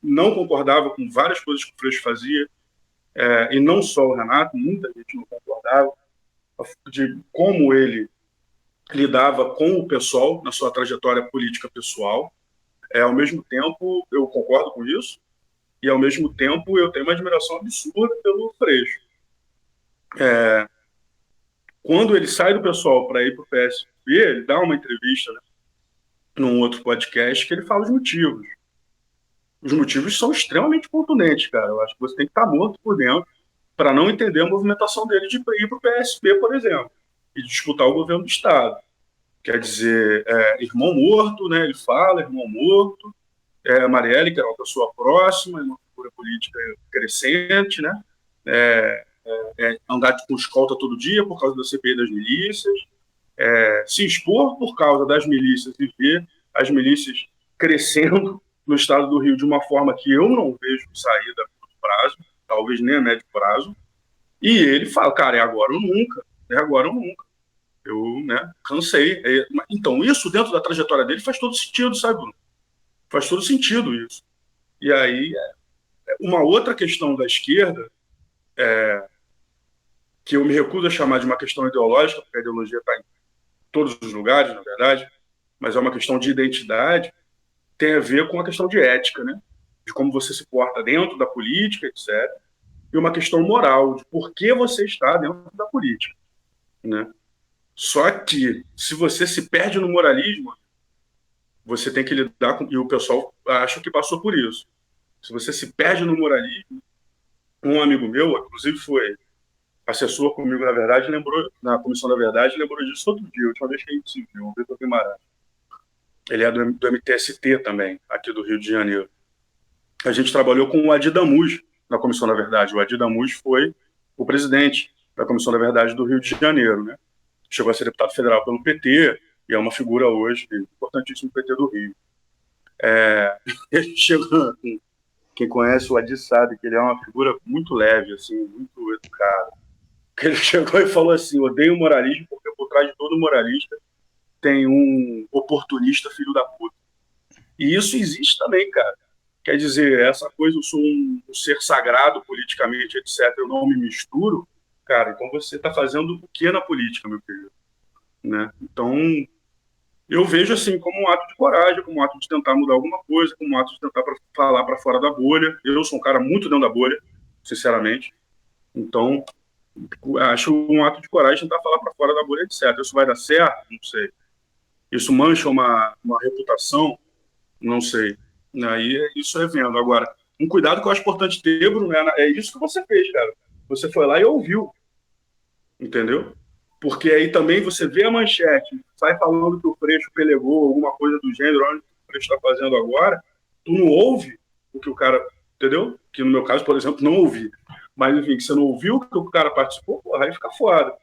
não concordava com várias coisas que o Freixo fazia, e não só o Renato, muita gente não concordava, de como ele lidava com o pessoal na sua trajetória política pessoal. Ao mesmo tempo, eu concordo com isso, e ao mesmo tempo eu tenho uma admiração absurda pelo Freixo. Quando ele sai do pessoal para ir para o PSB, ele dá uma entrevista, né, num outro podcast, que ele fala os motivos. Os motivos são extremamente contundentes, cara. Eu acho que você tem que estar morto por dentro para não entender a movimentação dele de ir para o PSB, por exemplo, e disputar o governo do Estado. Quer dizer, irmão morto, né? Ele fala, irmão morto. Marielle, que era uma pessoa próxima, uma figura política crescente, né? Andar com escolta todo dia por causa da CPI das milícias, se expor por causa das milícias e ver as milícias crescendo no estado do Rio de uma forma que eu não vejo saída a curto prazo, talvez nem a médio prazo, e ele fala, cara, é agora ou nunca, eu, né, cansei. Então, isso dentro da trajetória dele faz todo sentido, sabe, Bruno? Faz todo sentido isso. E aí, uma outra questão da esquerda, que eu me recuso a chamar de uma questão ideológica, porque a ideologia está em todos os lugares, na verdade, mas é uma questão de identidade, tem a ver com a questão de ética, né? De como você se porta dentro da política, etc. E uma questão moral, de por que você está dentro da política, né? Só que, se você se perde no moralismo, você tem que lidar com... E o pessoal acha que passou por isso. Se você se perde no moralismo, um amigo meu, inclusive foi assessor comigo, na verdade, na Comissão da Verdade, lembrou disso outro dia, a última vez que a gente se viu, o Vitor Guimarães. Ele é do MTST também, aqui do Rio de Janeiro. A gente trabalhou com o Adi Damus na Comissão da Verdade. O Adi Damus foi o presidente da Comissão da Verdade do Rio de Janeiro, né? Chegou a ser deputado federal pelo PT e é uma figura hoje importantíssima do PT do Rio. Ele chegou, quem conhece o Adi sabe que ele é uma figura muito leve, assim, muito educada. Ele chegou e falou assim: odeio o moralismo porque por trás de todo moralista tem um oportunista filho da puta. E isso existe também, cara. Quer dizer, essa coisa, eu sou um ser sagrado politicamente, etc., eu não me misturo, cara, então você está fazendo o que na política, meu querido? Né? Então, eu vejo assim como um ato de coragem, como um ato de tentar mudar alguma coisa, como um ato de tentar falar para fora da bolha. Eu sou um cara muito dentro da bolha, sinceramente. Então, acho um ato de coragem tentar falar para fora da bolha, etc. Isso vai dar certo? Não sei. Isso mancha uma reputação? Não sei. Aí isso é vendo. Agora, um cuidado que eu acho importante ter, Bruno, é isso que você fez, cara. Você foi lá e ouviu. Entendeu? Porque aí também você vê a manchete, sai falando que o Freixo pelegou, alguma coisa do gênero, onde o Freixo está fazendo agora, tu não ouve o que o cara, entendeu? Que no meu caso, por exemplo, não ouvi. Mas, enfim, que você não ouviu o que o cara participou, porra, aí fica foda.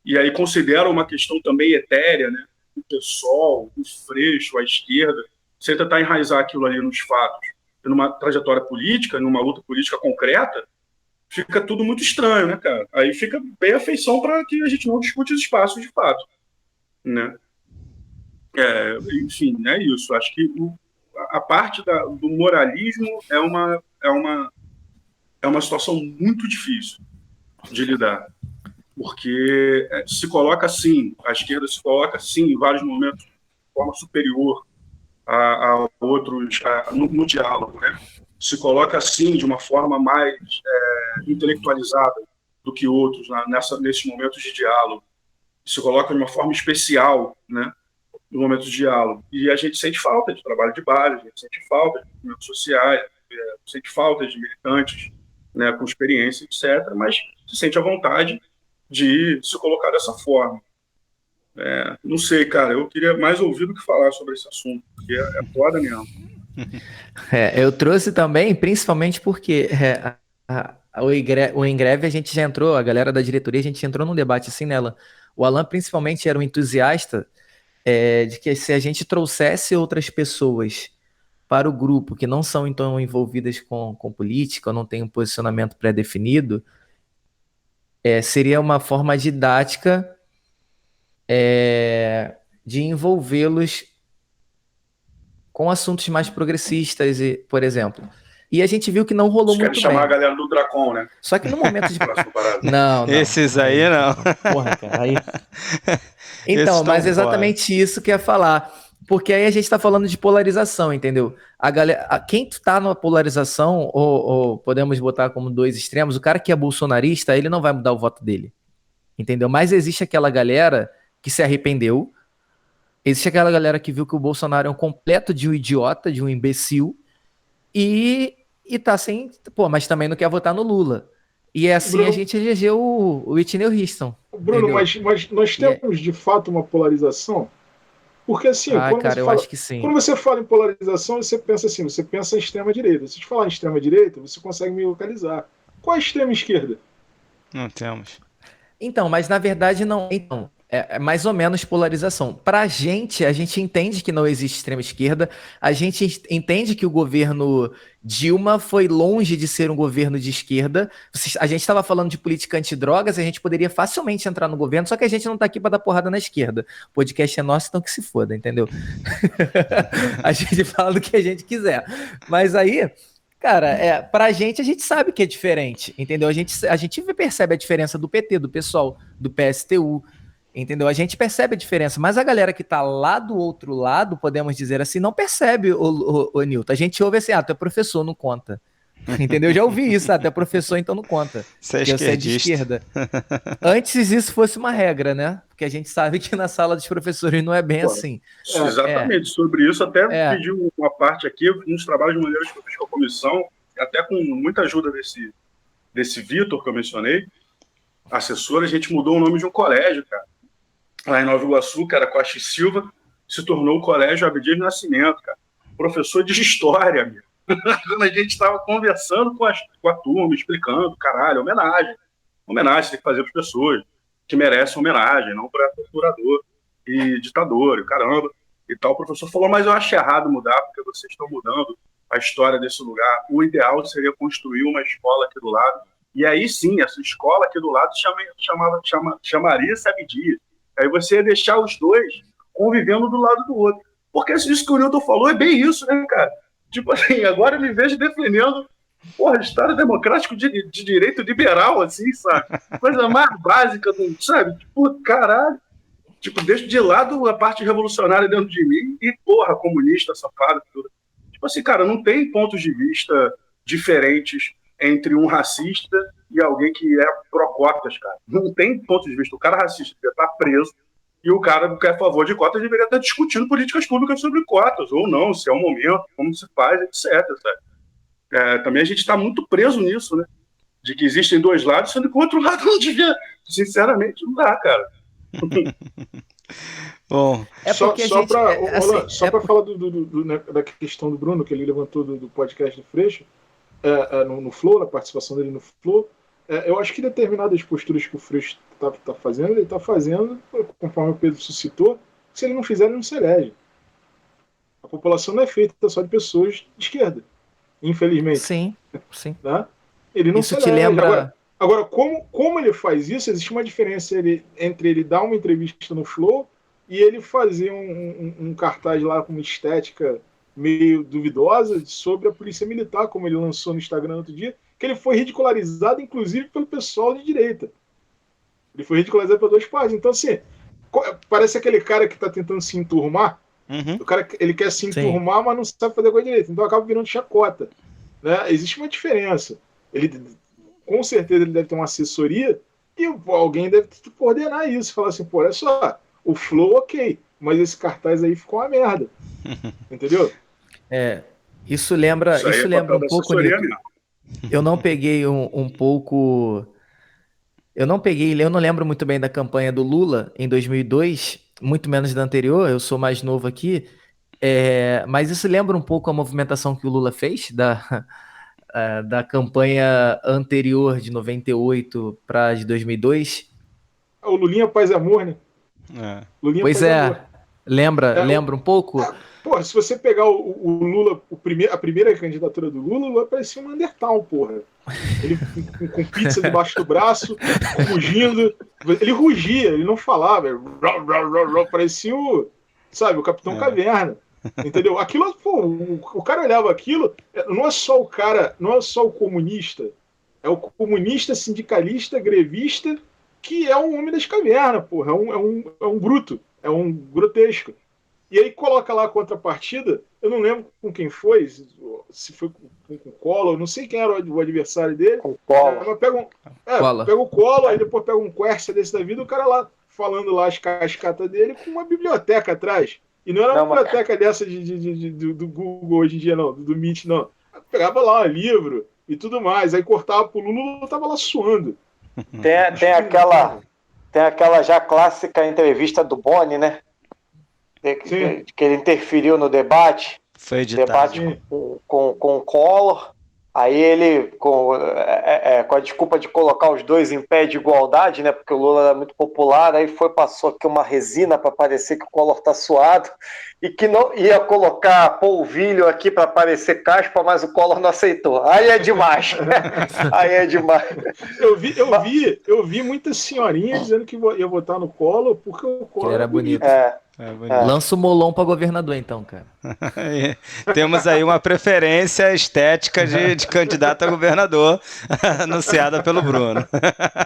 E aí considera uma questão também etérea, né? O PSOL, o Freixo, a esquerda, você tentar enraizar aquilo ali nos fatos, numa trajetória política, numa luta política concreta, fica tudo muito estranho, né, cara? Aí fica bem a feição para que a gente não discute os espaços de fato, né? Enfim, é isso. Acho que a parte do moralismo é uma situação muito difícil de lidar, porque se coloca assim, a esquerda se coloca assim em vários momentos de forma superior a outros no diálogo, né? Se coloca assim de uma forma mais intelectualizada do que outros nesses momentos de diálogo, se coloca de uma forma especial, né, no momento de diálogo. E a gente sente falta de trabalho de base, a gente sente falta de movimentos sociais, sente falta de militantes, né, com experiência, etc., mas se sente à vontade de se colocar dessa forma. Não sei, cara. Eu queria mais ouvir do que falar sobre esse assunto, porque é foda mesmo. Eu trouxe também, principalmente porque o Ingreve a gente já entrou, a galera da diretoria, a gente já entrou num debate assim nela. O Alan principalmente era um entusiasta de que se a gente trouxesse outras pessoas para o grupo que não são então envolvidas com política ou não tem um posicionamento pré-definido, seria uma forma didática de envolvê-los com assuntos mais progressistas, por exemplo. E a gente viu que não rolou muito bem. Chamar a galera do Dracon, né? Só que no momento de... Não. Esses aí não. Porra, cara, aí... Então, mas exatamente isso que eu ia falar. Porque aí a gente tá falando de polarização, entendeu? A galera, quem tá na polarização, ou podemos botar como dois extremos, o cara que é bolsonarista, ele não vai mudar o voto dele. Entendeu? Mas existe aquela galera que se arrependeu, existe aquela galera que viu que o Bolsonaro é um completo de um idiota, de um imbecil, e tá sem... Pô, mas também não quer votar no Lula. E é assim, Bruno, a gente elegeu o Whitney Houston. Bruno, mas nós temos de fato uma polarização? Porque assim, acho que sim. Quando você fala em polarização, você pensa assim, você pensa em extrema-direita. Se você falar em extrema-direita, você consegue me localizar. Qual é a extrema-esquerda? Não temos. Então, mas na verdade não... Então, é mais ou menos polarização. Pra gente, a gente entende que não existe extrema-esquerda, a gente entende que o governo Dilma foi longe de ser um governo de esquerda. A gente estava falando de política antidrogas, a gente poderia facilmente entrar no governo, só que a gente não tá aqui para dar porrada na esquerda. O podcast é nosso, então que se foda, entendeu? A gente fala do que a gente quiser. Mas aí... Cara, pra gente, a gente sabe que é diferente, entendeu? A gente percebe a diferença do PT, do PSOL, do PSTU, entendeu? A gente percebe a diferença, mas a galera que tá lá do outro lado, podemos dizer assim, não percebe, o Nilton. A gente ouve assim, tu é professor, não conta. Entendeu? Eu já ouvi isso, tu é professor, então não conta. Você é de esquerda. Antes isso fosse uma regra, né? Porque a gente sabe que na sala dos professores não é bem assim. Exatamente, sobre isso até pedi uma parte aqui, uns trabalhos de maneiras que eu fiz com a comissão, até com muita ajuda desse Vitor que eu mencionei, assessor, a gente mudou o nome de um colégio, cara. Lá em Nova Iguaçu, que era Costa e Silva, se tornou o Colégio Abdias Nascimento, cara. Professor de história, amigo. Quando a gente estava conversando com a turma, explicando, caralho, homenagem. Homenagem tem que fazer para as pessoas que merecem homenagem, não para torturador e ditador, e caramba. E tal, o professor falou, mas eu acho errado mudar, porque vocês estão mudando a história desse lugar. O ideal seria construir uma escola aqui do lado. E aí sim, essa escola aqui do lado chamaria-se Abdias. Aí você ia deixar os dois convivendo do lado do outro. Porque isso que o Nilton falou é bem isso, né, cara? Tipo assim, agora eu me vejo defendendo Estado democrático de direito liberal, assim, sabe? Coisa mais básica, sabe? Tipo, caralho. Tipo, deixo de lado a parte revolucionária dentro de mim e, comunista, safado, tudo. Tipo assim, cara, não tem pontos de vista diferentes entre um racista e alguém que é pró-cotas, cara. Não tem ponto de vista. O cara racista deveria estar preso e o cara que é a favor de cotas deveria estar discutindo políticas públicas sobre cotas, ou não, se é o momento, como se faz, etc. Sabe? Também a gente está muito preso nisso, né? De que existem dois lados, sendo que o outro lado não devia. Sinceramente, não dá, cara. Bom, só para falar da questão do Bruno, que ele levantou do podcast do Freixo, no Flow, na participação dele no Flow, eu acho que determinadas posturas que o Freixo está fazendo, ele está fazendo, conforme o Pedro suscitou, se ele não fizer, ele não se elege. A população não é feita só de pessoas de esquerda, infelizmente. Sim. Né? Ele não isso se te elege. lembra... Agora, como ele faz isso, existe uma diferença entre ele dar uma entrevista no Flow e ele fazer um cartaz lá com uma estética meio duvidosa sobre a polícia militar, como ele lançou no Instagram outro dia, que ele foi ridicularizado, inclusive, pelo pessoal de direita. Ele foi ridicularizado por duas partes. Então, assim, parece aquele cara que está tentando se enturmar. O cara, ele quer se enturmar, mas não sabe fazer coisa direito. Então, acaba virando chacota. Né? Existe uma diferença. Com certeza, ele deve ter uma assessoria e alguém deve coordenar isso. Falar assim, olha só, o Flow, ok, mas esse cartaz aí ficou uma merda. Entendeu? Isso lembra um pouco... Eu não peguei um pouco... Eu não lembro muito bem da campanha do Lula em 2002, muito menos da anterior, eu sou mais novo aqui, mas isso lembra um pouco a movimentação que o Lula fez da campanha anterior de 98 para de 2002. O Lulinha Paz e Amor, né? Lulinha Pois Paz e Amor. lembra um pouco? Porra, se você pegar o Lula, a primeira candidatura do Lula, o Lula parecia um Neandertal, porra. Ele com pizza debaixo do braço, rugindo. Ele rugia, ele não falava. Parecia o Capitão Caverna. Entendeu? Aquilo, pô, o cara olhava aquilo, não é só o cara, não é só o comunista, é o comunista, sindicalista, grevista, que é um homem das cavernas, porra. É um bruto, é um grotesco. E aí coloca lá a contrapartida, eu não lembro com quem foi, se foi com o Collor, não sei quem era o adversário dele. Com o Collor. Mas pega o Collor, aí depois pega um Quercia desse da vida, o cara lá falando lá as cascatas dele com uma biblioteca atrás. E não era uma biblioteca dessa do Google hoje em dia, não, do Meet, não. Pegava lá um livro e tudo mais, aí cortava pro Lula, o Lula tava lá suando. Tem aquela já clássica entrevista do Boni, né? Que ele interferiu no debate. Foi editado. Debate com o Collor. Aí ele, com a desculpa de colocar os dois em pé de igualdade, né? Porque o Lula era muito popular, aí passou aqui uma resina para parecer que o Collor tá suado, e que não ia colocar polvilho aqui para parecer caspa, mas o Collor não aceitou. Aí é demais. Aí é demais. Eu vi muitas senhorinhas dizendo que ia votar no Collor porque o Collor era bonito. Lança o Molon para governador, então, cara. Temos aí uma preferência estética de candidato a governador anunciada pelo Bruno.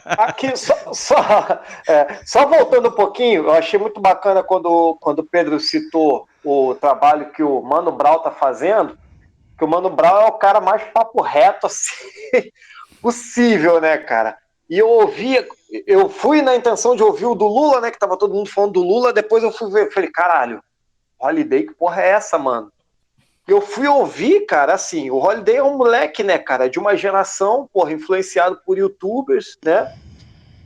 Aqui, só voltando um pouquinho, eu achei muito bacana quando o Pedro citou o trabalho que o Mano Brown tá fazendo, que o Mano Brown é o cara mais papo reto assim, possível, né, cara? E eu fui na intenção de ouvir o do Lula, né, que tava todo mundo falando do Lula, depois eu fui ver, falei, caralho, Holiday, que porra é essa, mano? Eu fui ouvir, cara, assim, o Holiday é um moleque, né, cara, de uma geração, porra, influenciado por youtubers, né,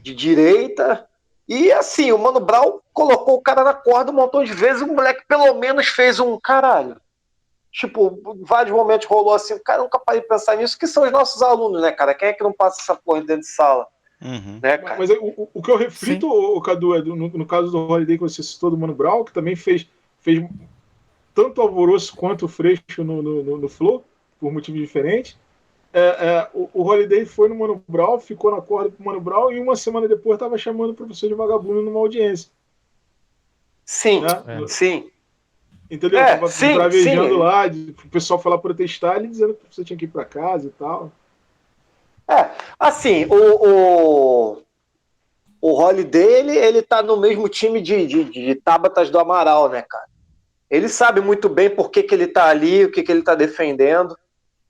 de direita, e assim, o Mano Brown colocou o cara na corda um montão de vezes, o moleque pelo menos fez um caralho. Tipo, em vários momentos rolou assim, o cara nunca parei de pensar nisso, que são os nossos alunos, né, cara? Quem é que não passa essa porra dentro de sala? Né, cara? Mas o que eu reflito, Cadu, no caso do Holiday que você citou, do Mano Brown, que também fez tanto alvoroço quanto o Freixo no Flow, por motivos diferentes. O Holiday foi no Mano Brown, ficou na corda pro Mano Brown, e uma semana depois estava chamando o professor de vagabundo numa audiência. Sim, né? Sim. Entendeu? Tava travejando lá, o pessoal foi lá protestar, ele dizendo que você tinha que ir para casa e tal. Assim, o Holiday, ele tá no mesmo time de Tábatas do Amaral, né, cara? Ele sabe muito bem por que ele tá ali, o que ele tá defendendo,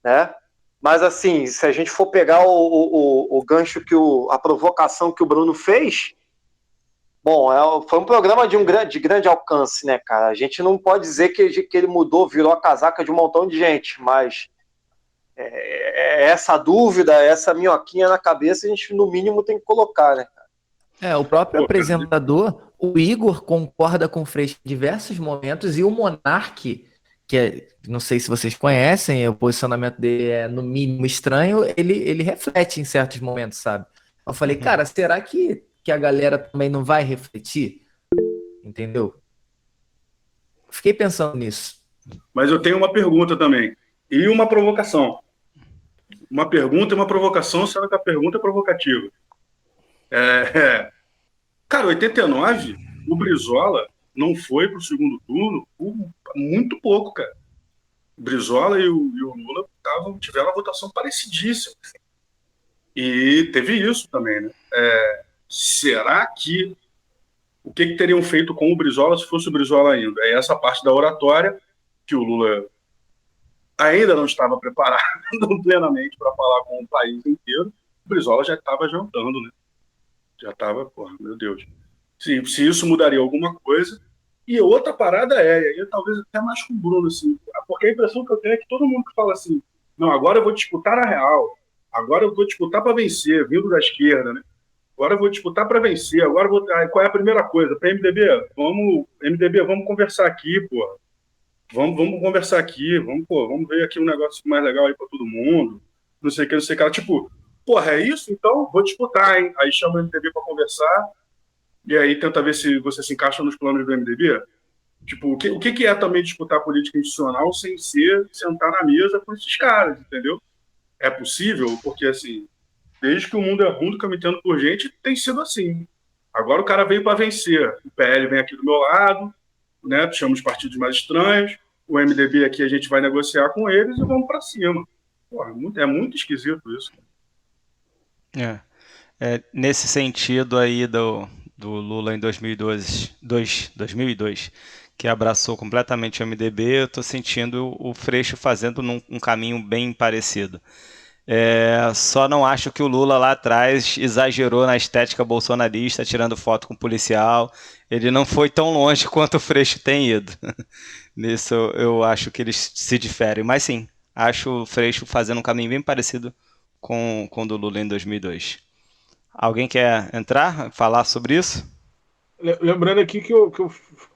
né? Mas, assim, se a gente for pegar o gancho, a provocação que o Bruno fez, bom, foi um programa de grande alcance, né, cara? A gente não pode dizer que ele mudou, virou a casaca de um montão de gente, mas essa dúvida, essa minhoquinha na cabeça, a gente, no mínimo, tem que colocar, né, cara? O próprio apresentador, o Igor, concorda com o Freixo em diversos momentos, e o Monark, não sei se vocês conhecem, o posicionamento dele é, no mínimo, estranho, ele reflete em certos momentos, sabe? Eu falei, cara, será que a galera também não vai refletir? Entendeu? Fiquei pensando nisso. Mas eu tenho uma pergunta também. E uma provocação. Uma pergunta e uma provocação, sendo que a pergunta é provocativa. Cara, 89, o Brizola não foi pro segundo turno por muito pouco, cara. O Brizola e o Lula tiveram uma votação parecidíssima. E teve isso também, né? Será que o que teriam feito com o Brizola se fosse o Brizola ainda? É essa parte da oratória que o Lula ainda não estava preparado plenamente para falar com o país inteiro. O Brizola já estava jantando, né? Já estava, porra, meu Deus. Se isso mudaria alguma coisa. E outra parada e talvez até mais com o Bruno, assim, porque a impressão que eu tenho é que todo mundo que fala assim, não, agora eu vou disputar na real, agora eu vou disputar para vencer, vindo da esquerda, né? Agora eu vou disputar para vencer. Agora eu vou. Qual é a primeira coisa? Para MDB, vamos conversar aqui, pô. Vamos conversar aqui. Vamos ver aqui um negócio mais legal aí para todo mundo. Não sei o que, não sei o que. Tipo, porra, é isso? Então vou disputar, hein? Aí chama o MDB para conversar. E aí tenta ver se você se encaixa nos planos do MDB. Tipo, o que é também disputar política institucional sem ser sentar na mesa com esses caras, entendeu? É possível, porque assim, desde que o mundo é mundo, que eu me entendo por gente, tem sido assim. Agora o cara veio para vencer. O PL vem aqui do meu lado, né? Chama os partidos mais estranhos. O MDB aqui a gente vai negociar com eles e vamos para cima. Porra, é muito esquisito isso. Nesse sentido aí do Lula em 2002, que abraçou completamente o MDB, eu estou sentindo o Freixo fazendo um caminho bem parecido. Só não acho que o Lula lá atrás exagerou na estética bolsonarista, tirando foto com policial. Ele não foi tão longe quanto o Freixo tem ido. Nisso eu acho que eles se diferem. Mas sim, acho o Freixo fazendo um caminho bem parecido com o do Lula em 2002. Alguém quer entrar, falar sobre isso? Lembrando aqui que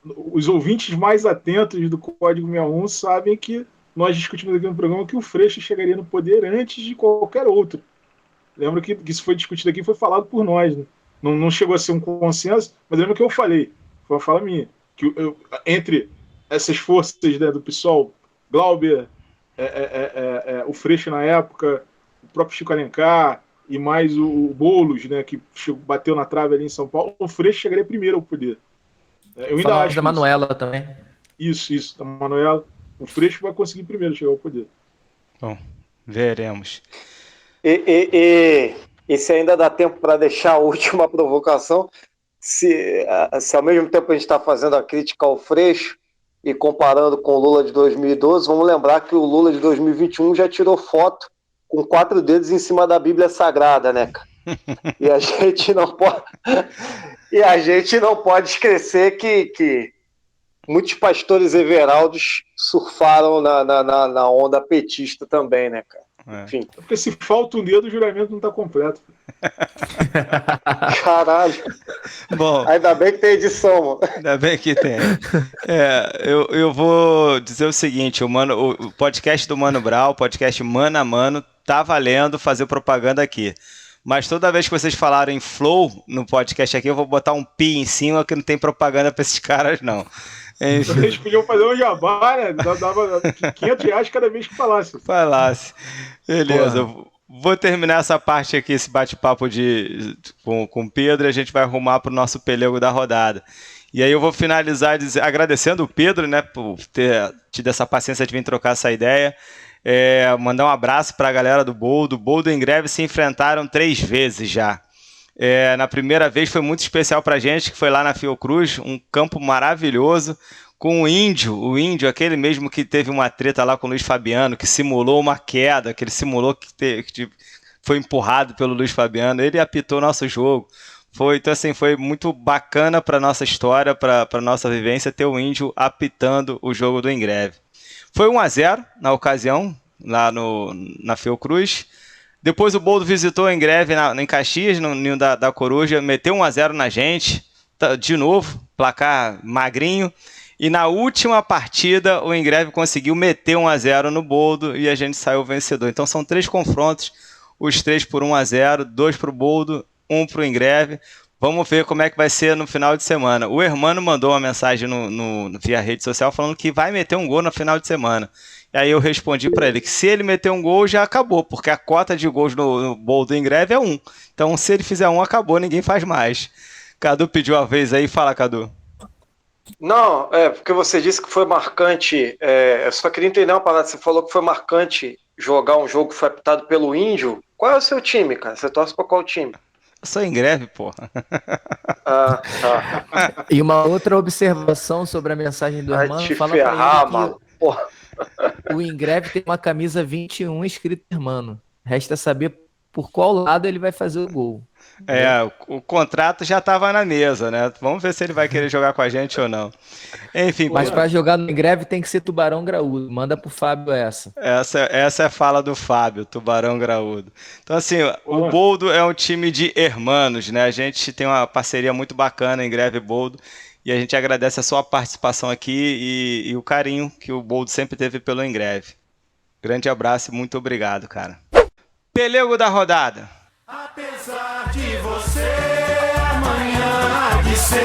os ouvintes mais atentos do Código 61 sabem que nós discutimos aqui no programa que o Freixo chegaria no poder antes de qualquer outro. Lembra que isso foi discutido aqui e foi falado por nós. Né? Não chegou a ser um consenso, mas lembra que eu falei, foi uma fala minha, que entre essas forças, né, do PSOL, Glauber, o Freixo na época, o próprio Chico Alencar, e mais o Boulos, né, que bateu na trave ali em São Paulo, o Freixo chegaria primeiro ao poder. Eu ainda acho da Manuela também. Isso, da Manuela. O Freixo vai conseguir primeiro chegar ao poder. Bom, veremos. E se ainda dá tempo para deixar a última provocação, se ao mesmo tempo a gente está fazendo a crítica ao Freixo e comparando com o Lula de 2012, vamos lembrar que o Lula de 2021 já tirou foto com 4 dedos em cima da Bíblia Sagrada, né, cara? E a gente não pode esquecer que muitos pastores everaldos surfaram na onda petista também, né, cara? Enfim. Porque se falta um dedo, o juramento não está completo. Caralho. Bom, ainda bem que tem edição, mano. Ainda bem que tem. Eu vou dizer o seguinte, o podcast do Mano Brown, o podcast Mano a Mano, tá valendo fazer propaganda aqui. Mas toda vez que vocês falarem flow no podcast aqui, eu vou botar um pi em cima que não tem propaganda para esses caras, não. Enfim. Eles podiam fazer um jabá, né? Dava R$500 cada vez que falasse. Beleza, eu vou terminar essa parte aqui, esse bate-papo com o Pedro, e a gente vai arrumar para o nosso pelego da rodada. E aí eu vou finalizar agradecendo o Pedro, né, por ter tido essa paciência de vir trocar essa ideia. Mandar um abraço para a galera do Boldo. O Boldo em Greve se enfrentaram 3 vezes já. Na primeira vez foi muito especial para a gente, que foi lá na Fiocruz, um campo maravilhoso, com o Índio, aquele mesmo que teve uma treta lá com o Luiz Fabiano, que simulou uma queda, que ele simulou que foi empurrado pelo Luiz Fabiano. Ele apitou nosso jogo. Então, assim, foi muito bacana para nossa história, para nossa vivência, ter o Índio apitando o jogo do Em Greve. Foi 1-0 na ocasião, lá na Fiocruz. Depois o Boldo visitou Em Greve em Caxias, no Ninho da Coruja, meteu 1-0 na gente, de novo, placar magrinho. E na última partida, o Em Greve conseguiu meter 1-0 no Boldo e a gente saiu vencedor. Então são 3 confrontos, os 3 por 1-0, 2 para o Boldo, 1 para o Em Greve. Vamos ver como é que vai ser no final de semana. O Hermano mandou uma mensagem via rede social falando que vai meter um gol no final de semana. E aí eu respondi para ele que se ele meter um gol já acabou, porque a cota de gols no Boldo Em Greve é 1. Então se ele fizer 1, acabou, ninguém faz mais. Cadu pediu a vez aí, fala, Cadu. Não, porque você disse que foi marcante. Eu só queria entender uma parada. Você falou que foi marcante jogar um jogo que foi apitado pelo Índio. Qual é o seu time, cara? Você torce pra qual time? Eu sou Em Greve, porra. Tá. E uma outra observação sobre a mensagem do irmão. Fala ferrar, pra ele mano. Porra. O Em Greve tem uma camisa 21 escrito Hermano. Resta saber por qual lado ele vai fazer o gol. O contrato já estava na mesa, né? Vamos ver se ele vai querer jogar com a gente ou não. Enfim, Mas para jogar no Ingreve tem que ser Tubarão Graúdo. Manda pro Fábio essa. Essa é a fala do Fábio, Tubarão Graúdo. Então, assim, o Boldo é um time de hermanos, né? A gente tem uma parceria muito bacana, Ingreve e Boldo, e a gente agradece a sua participação aqui e o carinho que o Boldo sempre teve pelo Ingreve. Grande abraço e muito obrigado, cara. Pelego da rodada. Apesar de você, amanhã há de ser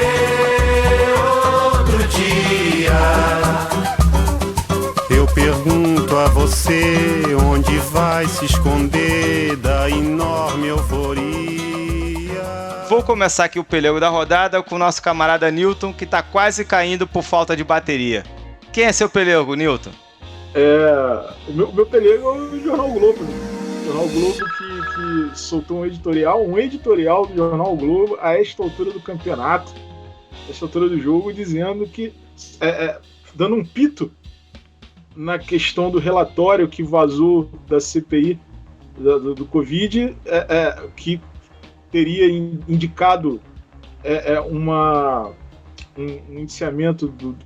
outro dia. Eu pergunto a você onde vai se esconder da enorme euforia. Vou começar aqui o Pelego da rodada com o nosso camarada Newton, que tá quase caindo por falta de bateria. Quem é seu Pelego, Newton? O meu pelego é o Jornal Globo, né? O Jornal Globo que soltou um editorial do Jornal Globo a esta altura do campeonato, a esta altura do jogo, dizendo que, dando um pito na questão do relatório que vazou da CPI do Covid, que teria indicado um indiciamento do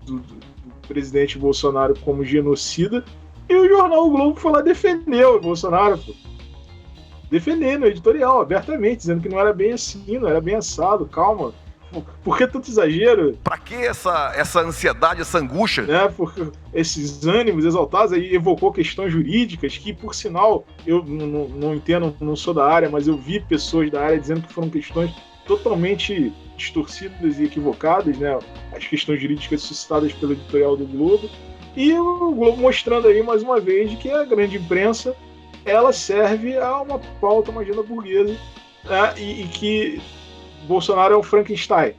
presidente Bolsonaro como genocida, e o Jornal Globo foi lá defender o Bolsonaro, defendendo o editorial abertamente, dizendo que não era bem assim, não era bem assado, calma. Por que tanto exagero? Pra que essa ansiedade, essa angústia? Porque esses ânimos exaltados, aí evocou questões jurídicas que, por sinal, eu não entendo, não sou da área, mas eu vi pessoas da área dizendo que foram questões totalmente distorcidas e equivocadas, né? As questões jurídicas suscitadas pelo editorial do Globo. E o Globo mostrando aí, mais uma vez, de que a grande imprensa ela serve a uma pauta, uma agenda burguesa, né? E que Bolsonaro é o Frankenstein.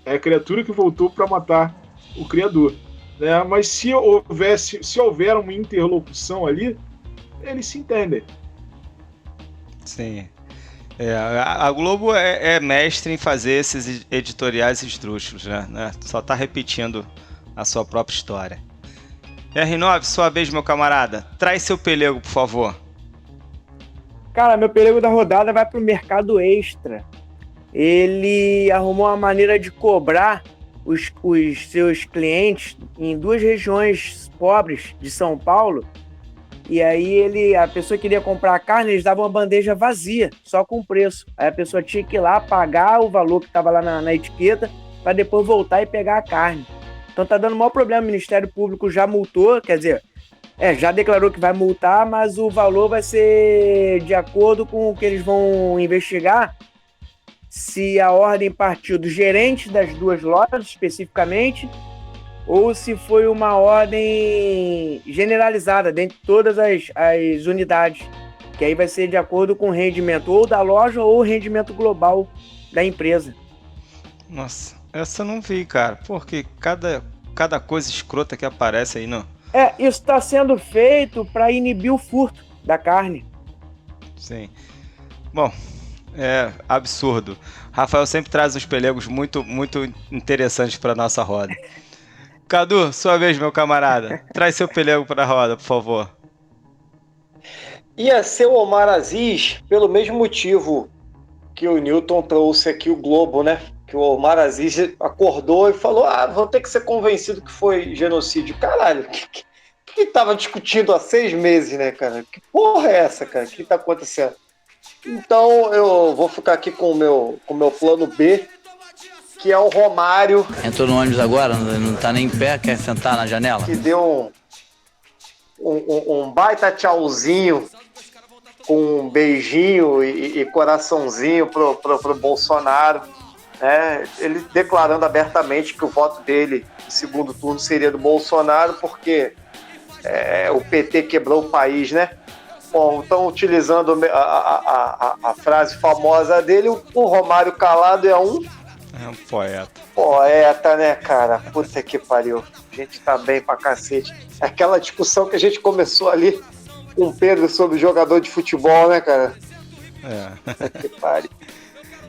É a criatura que voltou para matar o criador. Né? Mas se houver uma interlocução ali, eles se entendem. Sim. A Globo é mestre em fazer esses editoriais esdrúxulos, né? Só tá repetindo a sua própria história. R9, sua vez, meu camarada. Traz seu pelego, por favor. Cara, meu pelego da rodada vai pro Mercado Extra. Ele arrumou uma maneira de cobrar os seus clientes em 2 regiões pobres de São Paulo. E aí a pessoa queria comprar a carne, eles davam uma bandeja vazia, só com preço. Aí a pessoa tinha que ir lá pagar o valor que estava lá na etiqueta para depois voltar e pegar a carne. Então tá dando o maior problema, o Ministério Público já multou, quer dizer, já declarou que vai multar, mas o valor vai ser de acordo com o que eles vão investigar, se a ordem partiu do gerente das 2 lojas especificamente, ou se foi uma ordem generalizada dentro de todas as unidades, que aí vai ser de acordo com o rendimento ou da loja ou o rendimento global da empresa. Nossa, essa eu não vi, cara, porque cada coisa escrota que aparece aí, não. Isso está sendo feito para inibir o furto da carne. Sim. Bom, é absurdo. Rafael sempre traz uns pelegos muito, muito interessantes para nossa roda. Cadu, sua vez, meu camarada. Traz seu pelego para a roda, por favor. Ia ser o Omar Aziz pelo mesmo motivo que o Newton trouxe aqui o Globo, né? Que o Omar Aziz acordou e falou: vão ter que ser convencido que foi genocídio. Caralho, que tava discutindo há 6 meses, né, cara? Que porra é essa, cara? O que tá acontecendo? Então eu vou ficar aqui com o meu plano B, que é o Romário. Entrou no ônibus agora, não tá nem em pé, quer sentar na janela? Que deu um baita tchauzinho, com um beijinho e coraçãozinho pro Bolsonaro, né? Ele declarando abertamente que o voto dele no segundo turno seria do Bolsonaro, porque o PT quebrou o país, né? Bom, estão utilizando a frase famosa dele: o Romário calado é um poeta. Poeta, né, cara? Puta que pariu. A gente tá bem pra cacete. Aquela discussão que a gente começou ali com o Pedro sobre jogador de futebol, né, cara? Puta que pariu.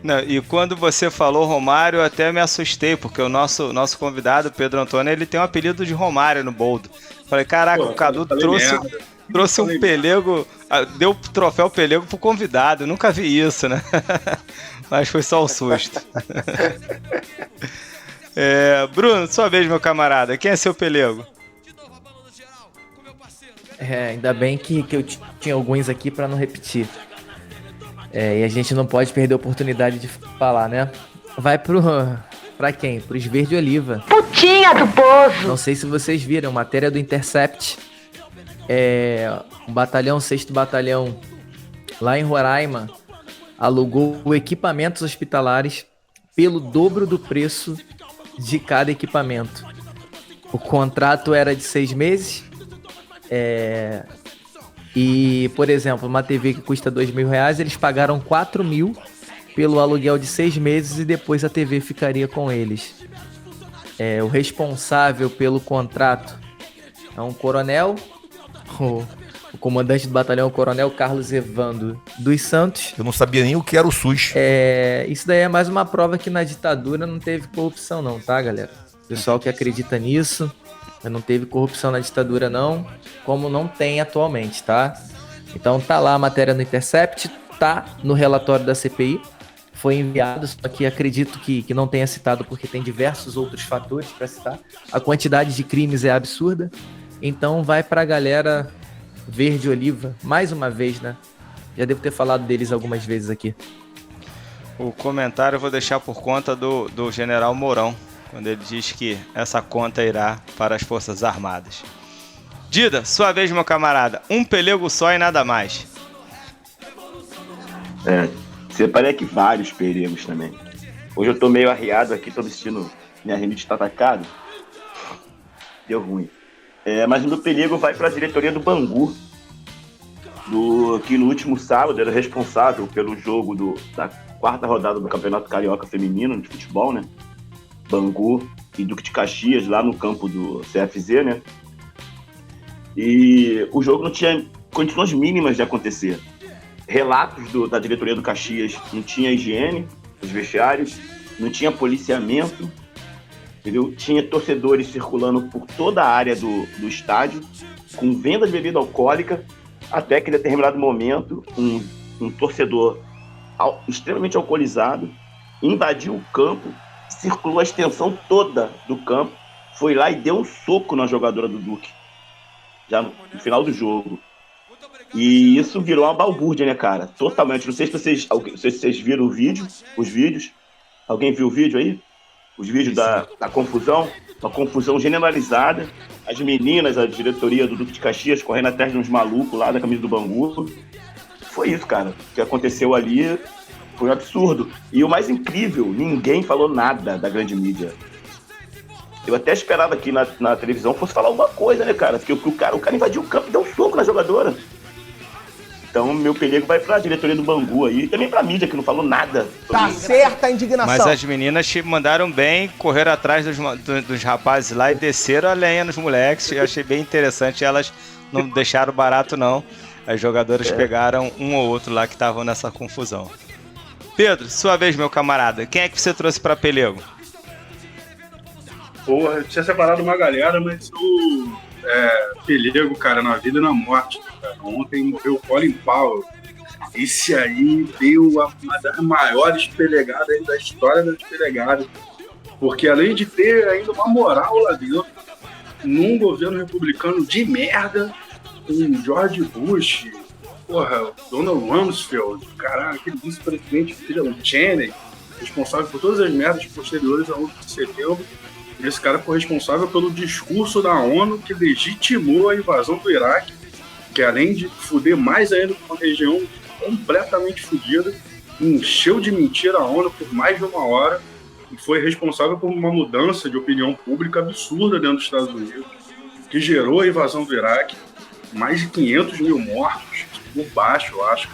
Não, e quando você falou Romário, eu até me assustei, porque o nosso convidado, Pedro Antônio, ele tem um apelido de Romário no boldo. Falei, caraca, o Cadu Trouxe um pelego, deu o troféu pelego pro convidado. Nunca vi isso, né? Mas foi só um susto. Bruno, sua vez, meu camarada. Quem é seu pelego? Ainda bem que eu tinha alguns aqui pra não repetir. E a gente não pode perder a oportunidade de falar, né? Vai pra quem? Pros Verde Oliva. Putinha do poço! Não sei se vocês viram, matéria do Intercept. Um batalhão, 6º Batalhão, lá em Roraima, alugou equipamentos hospitalares pelo dobro do preço de cada equipamento. O contrato era de 6 meses. E, por exemplo, uma TV que custa R$2.000, eles pagaram 4.000 pelo aluguel de 6 meses e depois a TV ficaria com eles. O responsável pelo contrato é um coronel, o comandante do batalhão, o coronel Carlos Evandro dos Santos. Eu não sabia nem o que era o SUS. Isso daí é mais uma prova que na ditadura não teve corrupção não, tá, galera? Pessoal que acredita nisso, não teve corrupção na ditadura não, como não tem atualmente, tá? Então tá lá a matéria no Intercept, tá no relatório da CPI, foi enviado, só que acredito que não tenha citado porque tem diversos outros fatores para citar. A quantidade de crimes é absurda, então vai pra galera Verde Oliva, mais uma vez, né? Já devo ter falado deles algumas vezes aqui. O comentário eu vou deixar por conta do general Mourão, quando ele diz que essa conta irá para as Forças Armadas. Dida, sua vez, meu camarada. Um pelego só e nada mais. Separei aqui vários pelegos também. Hoje eu tô meio arriado aqui, tô vestindo minha rinite tá atacado. Deu ruim. Mas o meu pelego vai para a diretoria do Bangu, que no último sábado era responsável pelo jogo da 4ª rodada do Campeonato Carioca Feminino de futebol, né? Bangu e Duque de Caxias, lá no campo do CFZ, né? E o jogo não tinha condições mínimas de acontecer. Relatos da diretoria do Caxias, não tinha higiene nos vestiários, não tinha policiamento, entendeu? Tinha torcedores circulando por toda a área do estádio, com venda de bebida alcoólica, até que em determinado momento, um torcedor extremamente alcoolizado invadiu o campo, circulou a extensão toda do campo, foi lá e deu um soco na jogadora do Duque, já no final do jogo. E isso virou uma balbúrdia, né, cara? Totalmente. Não sei se vocês viram os vídeos. Alguém viu o vídeo aí? Os vídeos da confusão, uma confusão generalizada. As meninas, a diretoria do Duque de Caxias correndo atrás de uns malucos lá da camisa do Bangu. Foi isso, cara. O que aconteceu ali foi um absurdo. E o mais incrível, ninguém falou nada da grande mídia. Eu até esperava que na televisão fosse falar alguma coisa, né, cara? Porque o cara invadiu o campo e deu um soco na jogadora. Então, meu pelego vai pra diretoria do Bangu aí, e também pra mídia, que não falou nada. Tá certa a indignação. Mas as meninas te mandaram bem, correram atrás dos rapazes lá e desceram a lenha nos moleques. Eu achei bem interessante, elas não deixaram barato, não. As jogadoras pegaram um ou outro lá que estavam nessa confusão. Pedro, sua vez, meu camarada. Quem é que você trouxe pra pelego? Porra, eu tinha separado uma galera, mas o pelego, cara, na vida e na morte. Cara. Ontem morreu o Colin Powell. Esse aí deu uma das maiores pelegadas aí da história das pelegadas. Porque além de ter ainda uma moral lá dentro, num governo republicano de merda, com George Bush, porra, Donald Rumsfeld, caralho, aquele vice-presidente, o Cheney, responsável por todas as merdas posteriores ao 11 de setembro. Esse cara foi responsável pelo discurso da ONU que legitimou a invasão do Iraque, que além de fuder mais ainda uma região completamente fudida, encheu de mentira a ONU por mais de uma hora e foi responsável por uma mudança de opinião pública absurda dentro dos Estados Unidos, que gerou a invasão do Iraque, mais de 500 mil mortos, por baixo, eu acho.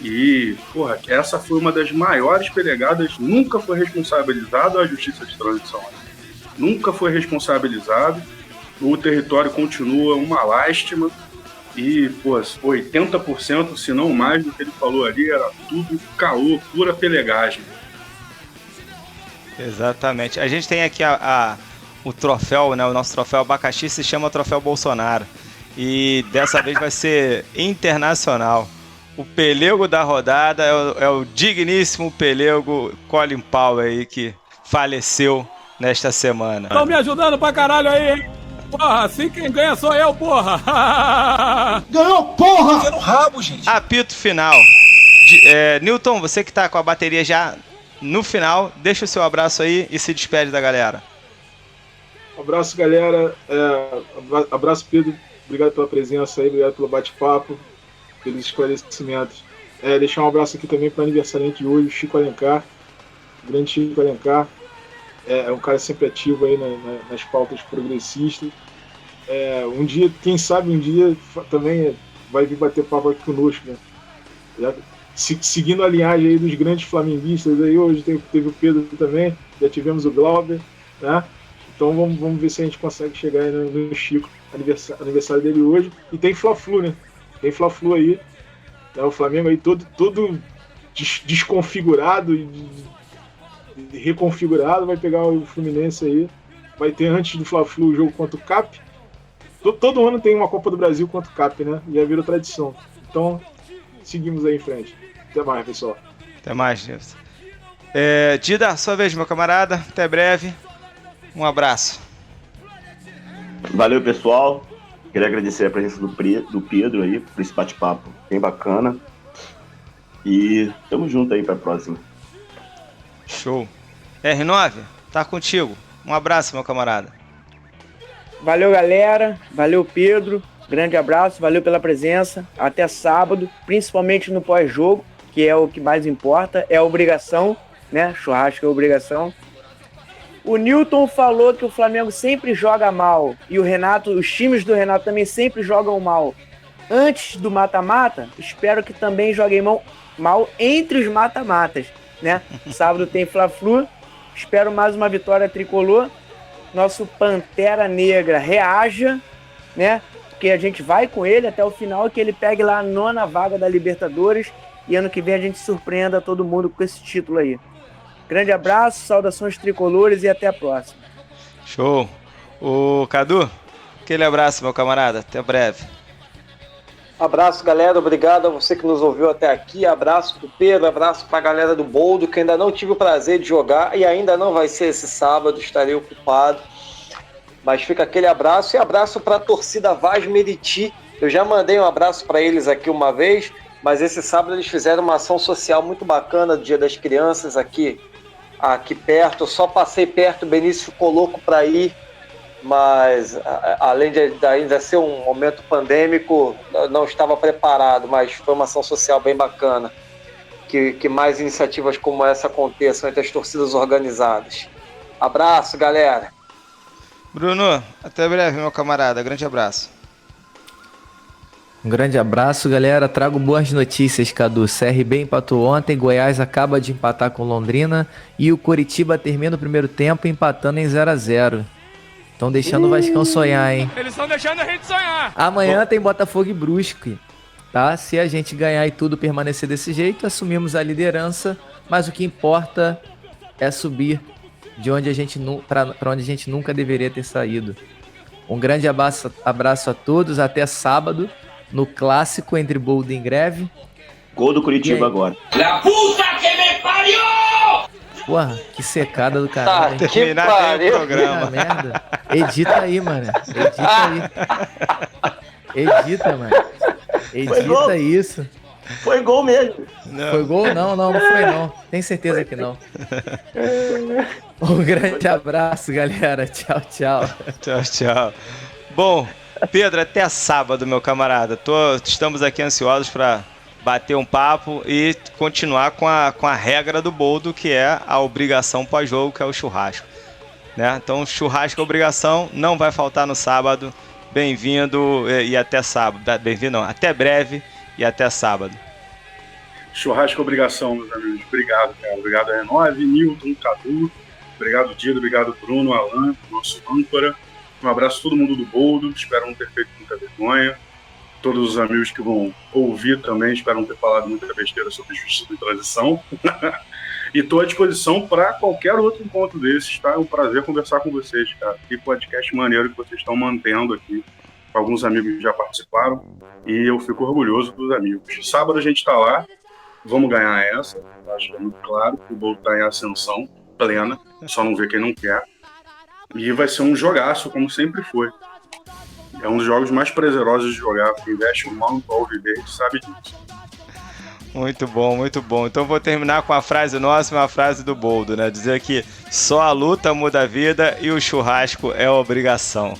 E, porra, essa foi uma das maiores pelegadas, nunca foi responsabilizado a justiça de transição. Nunca foi responsabilizado, o território continua uma lástima e, pô, 80%, se não mais do que ele falou ali, era tudo caô, pura pelegagem. Exatamente. A gente tem aqui o troféu, né? O nosso troféu abacaxi se chama Troféu Bolsonaro. E dessa vez vai ser internacional. O pelego da rodada é o digníssimo pelego Colin Powell aí, que faleceu nesta semana. Estão me ajudando pra caralho aí, hein? Porra, assim quem ganha sou eu, porra! Ganhou, porra! Tá no rabo, gente. Apito final. Newton, você que tá com a bateria já no final, deixa o seu abraço aí e se despede da galera. Abraço, galera. Abraço, Pedro. Obrigado pela presença aí, obrigado pelo bate-papo, pelos esclarecimentos. Deixar um abraço aqui também para o aniversariante de hoje, o Chico Alencar, o grande Chico Alencar. É um cara sempre ativo aí nas pautas progressistas. Um dia, quem sabe um dia também vai vir bater papo aqui conosco, né? Seguindo a linhagem aí dos grandes flamenguistas, aí hoje teve o Pedro também, já tivemos o Glauber, né? Então vamos ver se a gente consegue chegar aí no Chico, aniversário dele hoje. E tem Fla-Flu, né? Tem Fla-Flu aí, né? O Flamengo aí todo desconfigurado e reconfigurado, vai pegar o Fluminense aí. Vai ter antes do Fla-Flu o jogo contra o CAP. Todo ano tem uma Copa do Brasil contra o CAP, né? Já virou tradição. Então, seguimos aí em frente. Até mais, pessoal. Até mais, Deus. Dida, sua vez, meu camarada. Até breve. Um abraço. Valeu, pessoal. Queria agradecer a presença do Pedro aí, por esse bate-papo bem bacana. E tamo junto aí pra próxima. Show. R9, tá contigo. Um abraço, meu camarada. Valeu, galera. Valeu, Pedro. Grande abraço. Valeu pela presença. Até sábado, principalmente no pós-jogo, que é o que mais importa. É a obrigação, né? Churrasco é obrigação. O Newton falou que o Flamengo sempre joga mal. E os times do Renato também sempre jogam mal. Antes do mata-mata, espero que também joguem mal entre os mata-matas, né? Sábado tem Fla-Flu. Espero mais uma vitória tricolor. Nosso Pantera Negra reaja, né? Porque a gente vai com ele até o final, que ele pegue lá a 9ª vaga da Libertadores. E ano que vem a gente surpreenda todo mundo com esse título aí. Grande abraço, saudações tricolores e até a próxima. Show. O Cadu, aquele abraço, meu camarada. Até breve. Abraço, galera. Obrigado a você que nos ouviu até aqui. Abraço pro Pedro, abraço pra galera do Boldo, que ainda não tive o prazer de jogar e ainda não vai ser esse sábado, estarei ocupado. Mas fica aquele abraço e abraço pra torcida Vaz Meriti. Eu já mandei um abraço para eles aqui uma vez, mas esse sábado eles fizeram uma ação social muito bacana do Dia das Crianças aqui perto. Eu só passei perto, o Benício ficou louco para ir, mas além de ainda ser um momento pandêmico, não estava preparado, mas foi uma ação social bem bacana. Que mais iniciativas como essa aconteçam entre as torcidas organizadas. Abraço, galera. Bruno, até breve, meu camarada. Grande abraço. Um grande abraço, galera. Trago boas notícias, Cadu. CRB empatou ontem, Goiás acaba de empatar com Londrina e o Coritiba termina o primeiro tempo empatando em 0-0. Estão deixando o Vascão sonhar, hein? Eles estão deixando a gente sonhar. Amanhã tem Botafogo e Brusque, tá? Se a gente ganhar e tudo permanecer desse jeito, assumimos a liderança, mas o que importa é subir de onde para onde a gente nunca deveria ter saído. Um grande abraço a todos, até sábado. No clássico entre Boldo e Greve. Gol do Curitiba agora. La puta que me pariu! Porra, que secada do caralho. Tá, que pariu. Programa. Merda. Edita aí, mano. Edita, mano. Edita isso. Foi gol mesmo. Não. Foi gol? Não foi não. Tem certeza que não. Um grande abraço, galera. Tchau, tchau. Tchau. Bom, Pedro, até sábado, meu camarada. Estamos aqui ansiosos para bater um papo e continuar com a regra do Boldo, que é a obrigação pós-jogo, que é o churrasco. Né? Então, churrasco é obrigação, não vai faltar no sábado. Bem-vindo e até sábado. Bem-vindo, não, até breve e até sábado. Churrasco é obrigação, meus amigos. Obrigado, cara. Obrigado a R9, Newton, Cadu. Obrigado, Dido. Obrigado, Bruno, Alan, nosso âncora. Um abraço a todo mundo do Boldo, espero não ter feito muita vergonha. Todos os amigos que vão ouvir também, espero não ter falado muita besteira sobre justiça de transição. E estou à disposição para qualquer outro encontro desses, tá? É um prazer conversar com vocês, cara. Que podcast maneiro que vocês estão mantendo aqui. Alguns amigos já participaram e eu fico orgulhoso dos amigos. Sábado a gente tá lá, vamos ganhar essa. Acho que é muito claro que o Bold tá em ascensão plena, só não vê quem não quer. E vai ser um jogaço, como sempre foi. É um dos jogos mais prazerosos de jogar. Quem veste o manto alviverde sabe disso. Muito bom, muito bom. Então vou terminar com a frase nossa e uma frase do Boldo, né? Dizer que só a luta muda a vida e o churrasco é obrigação.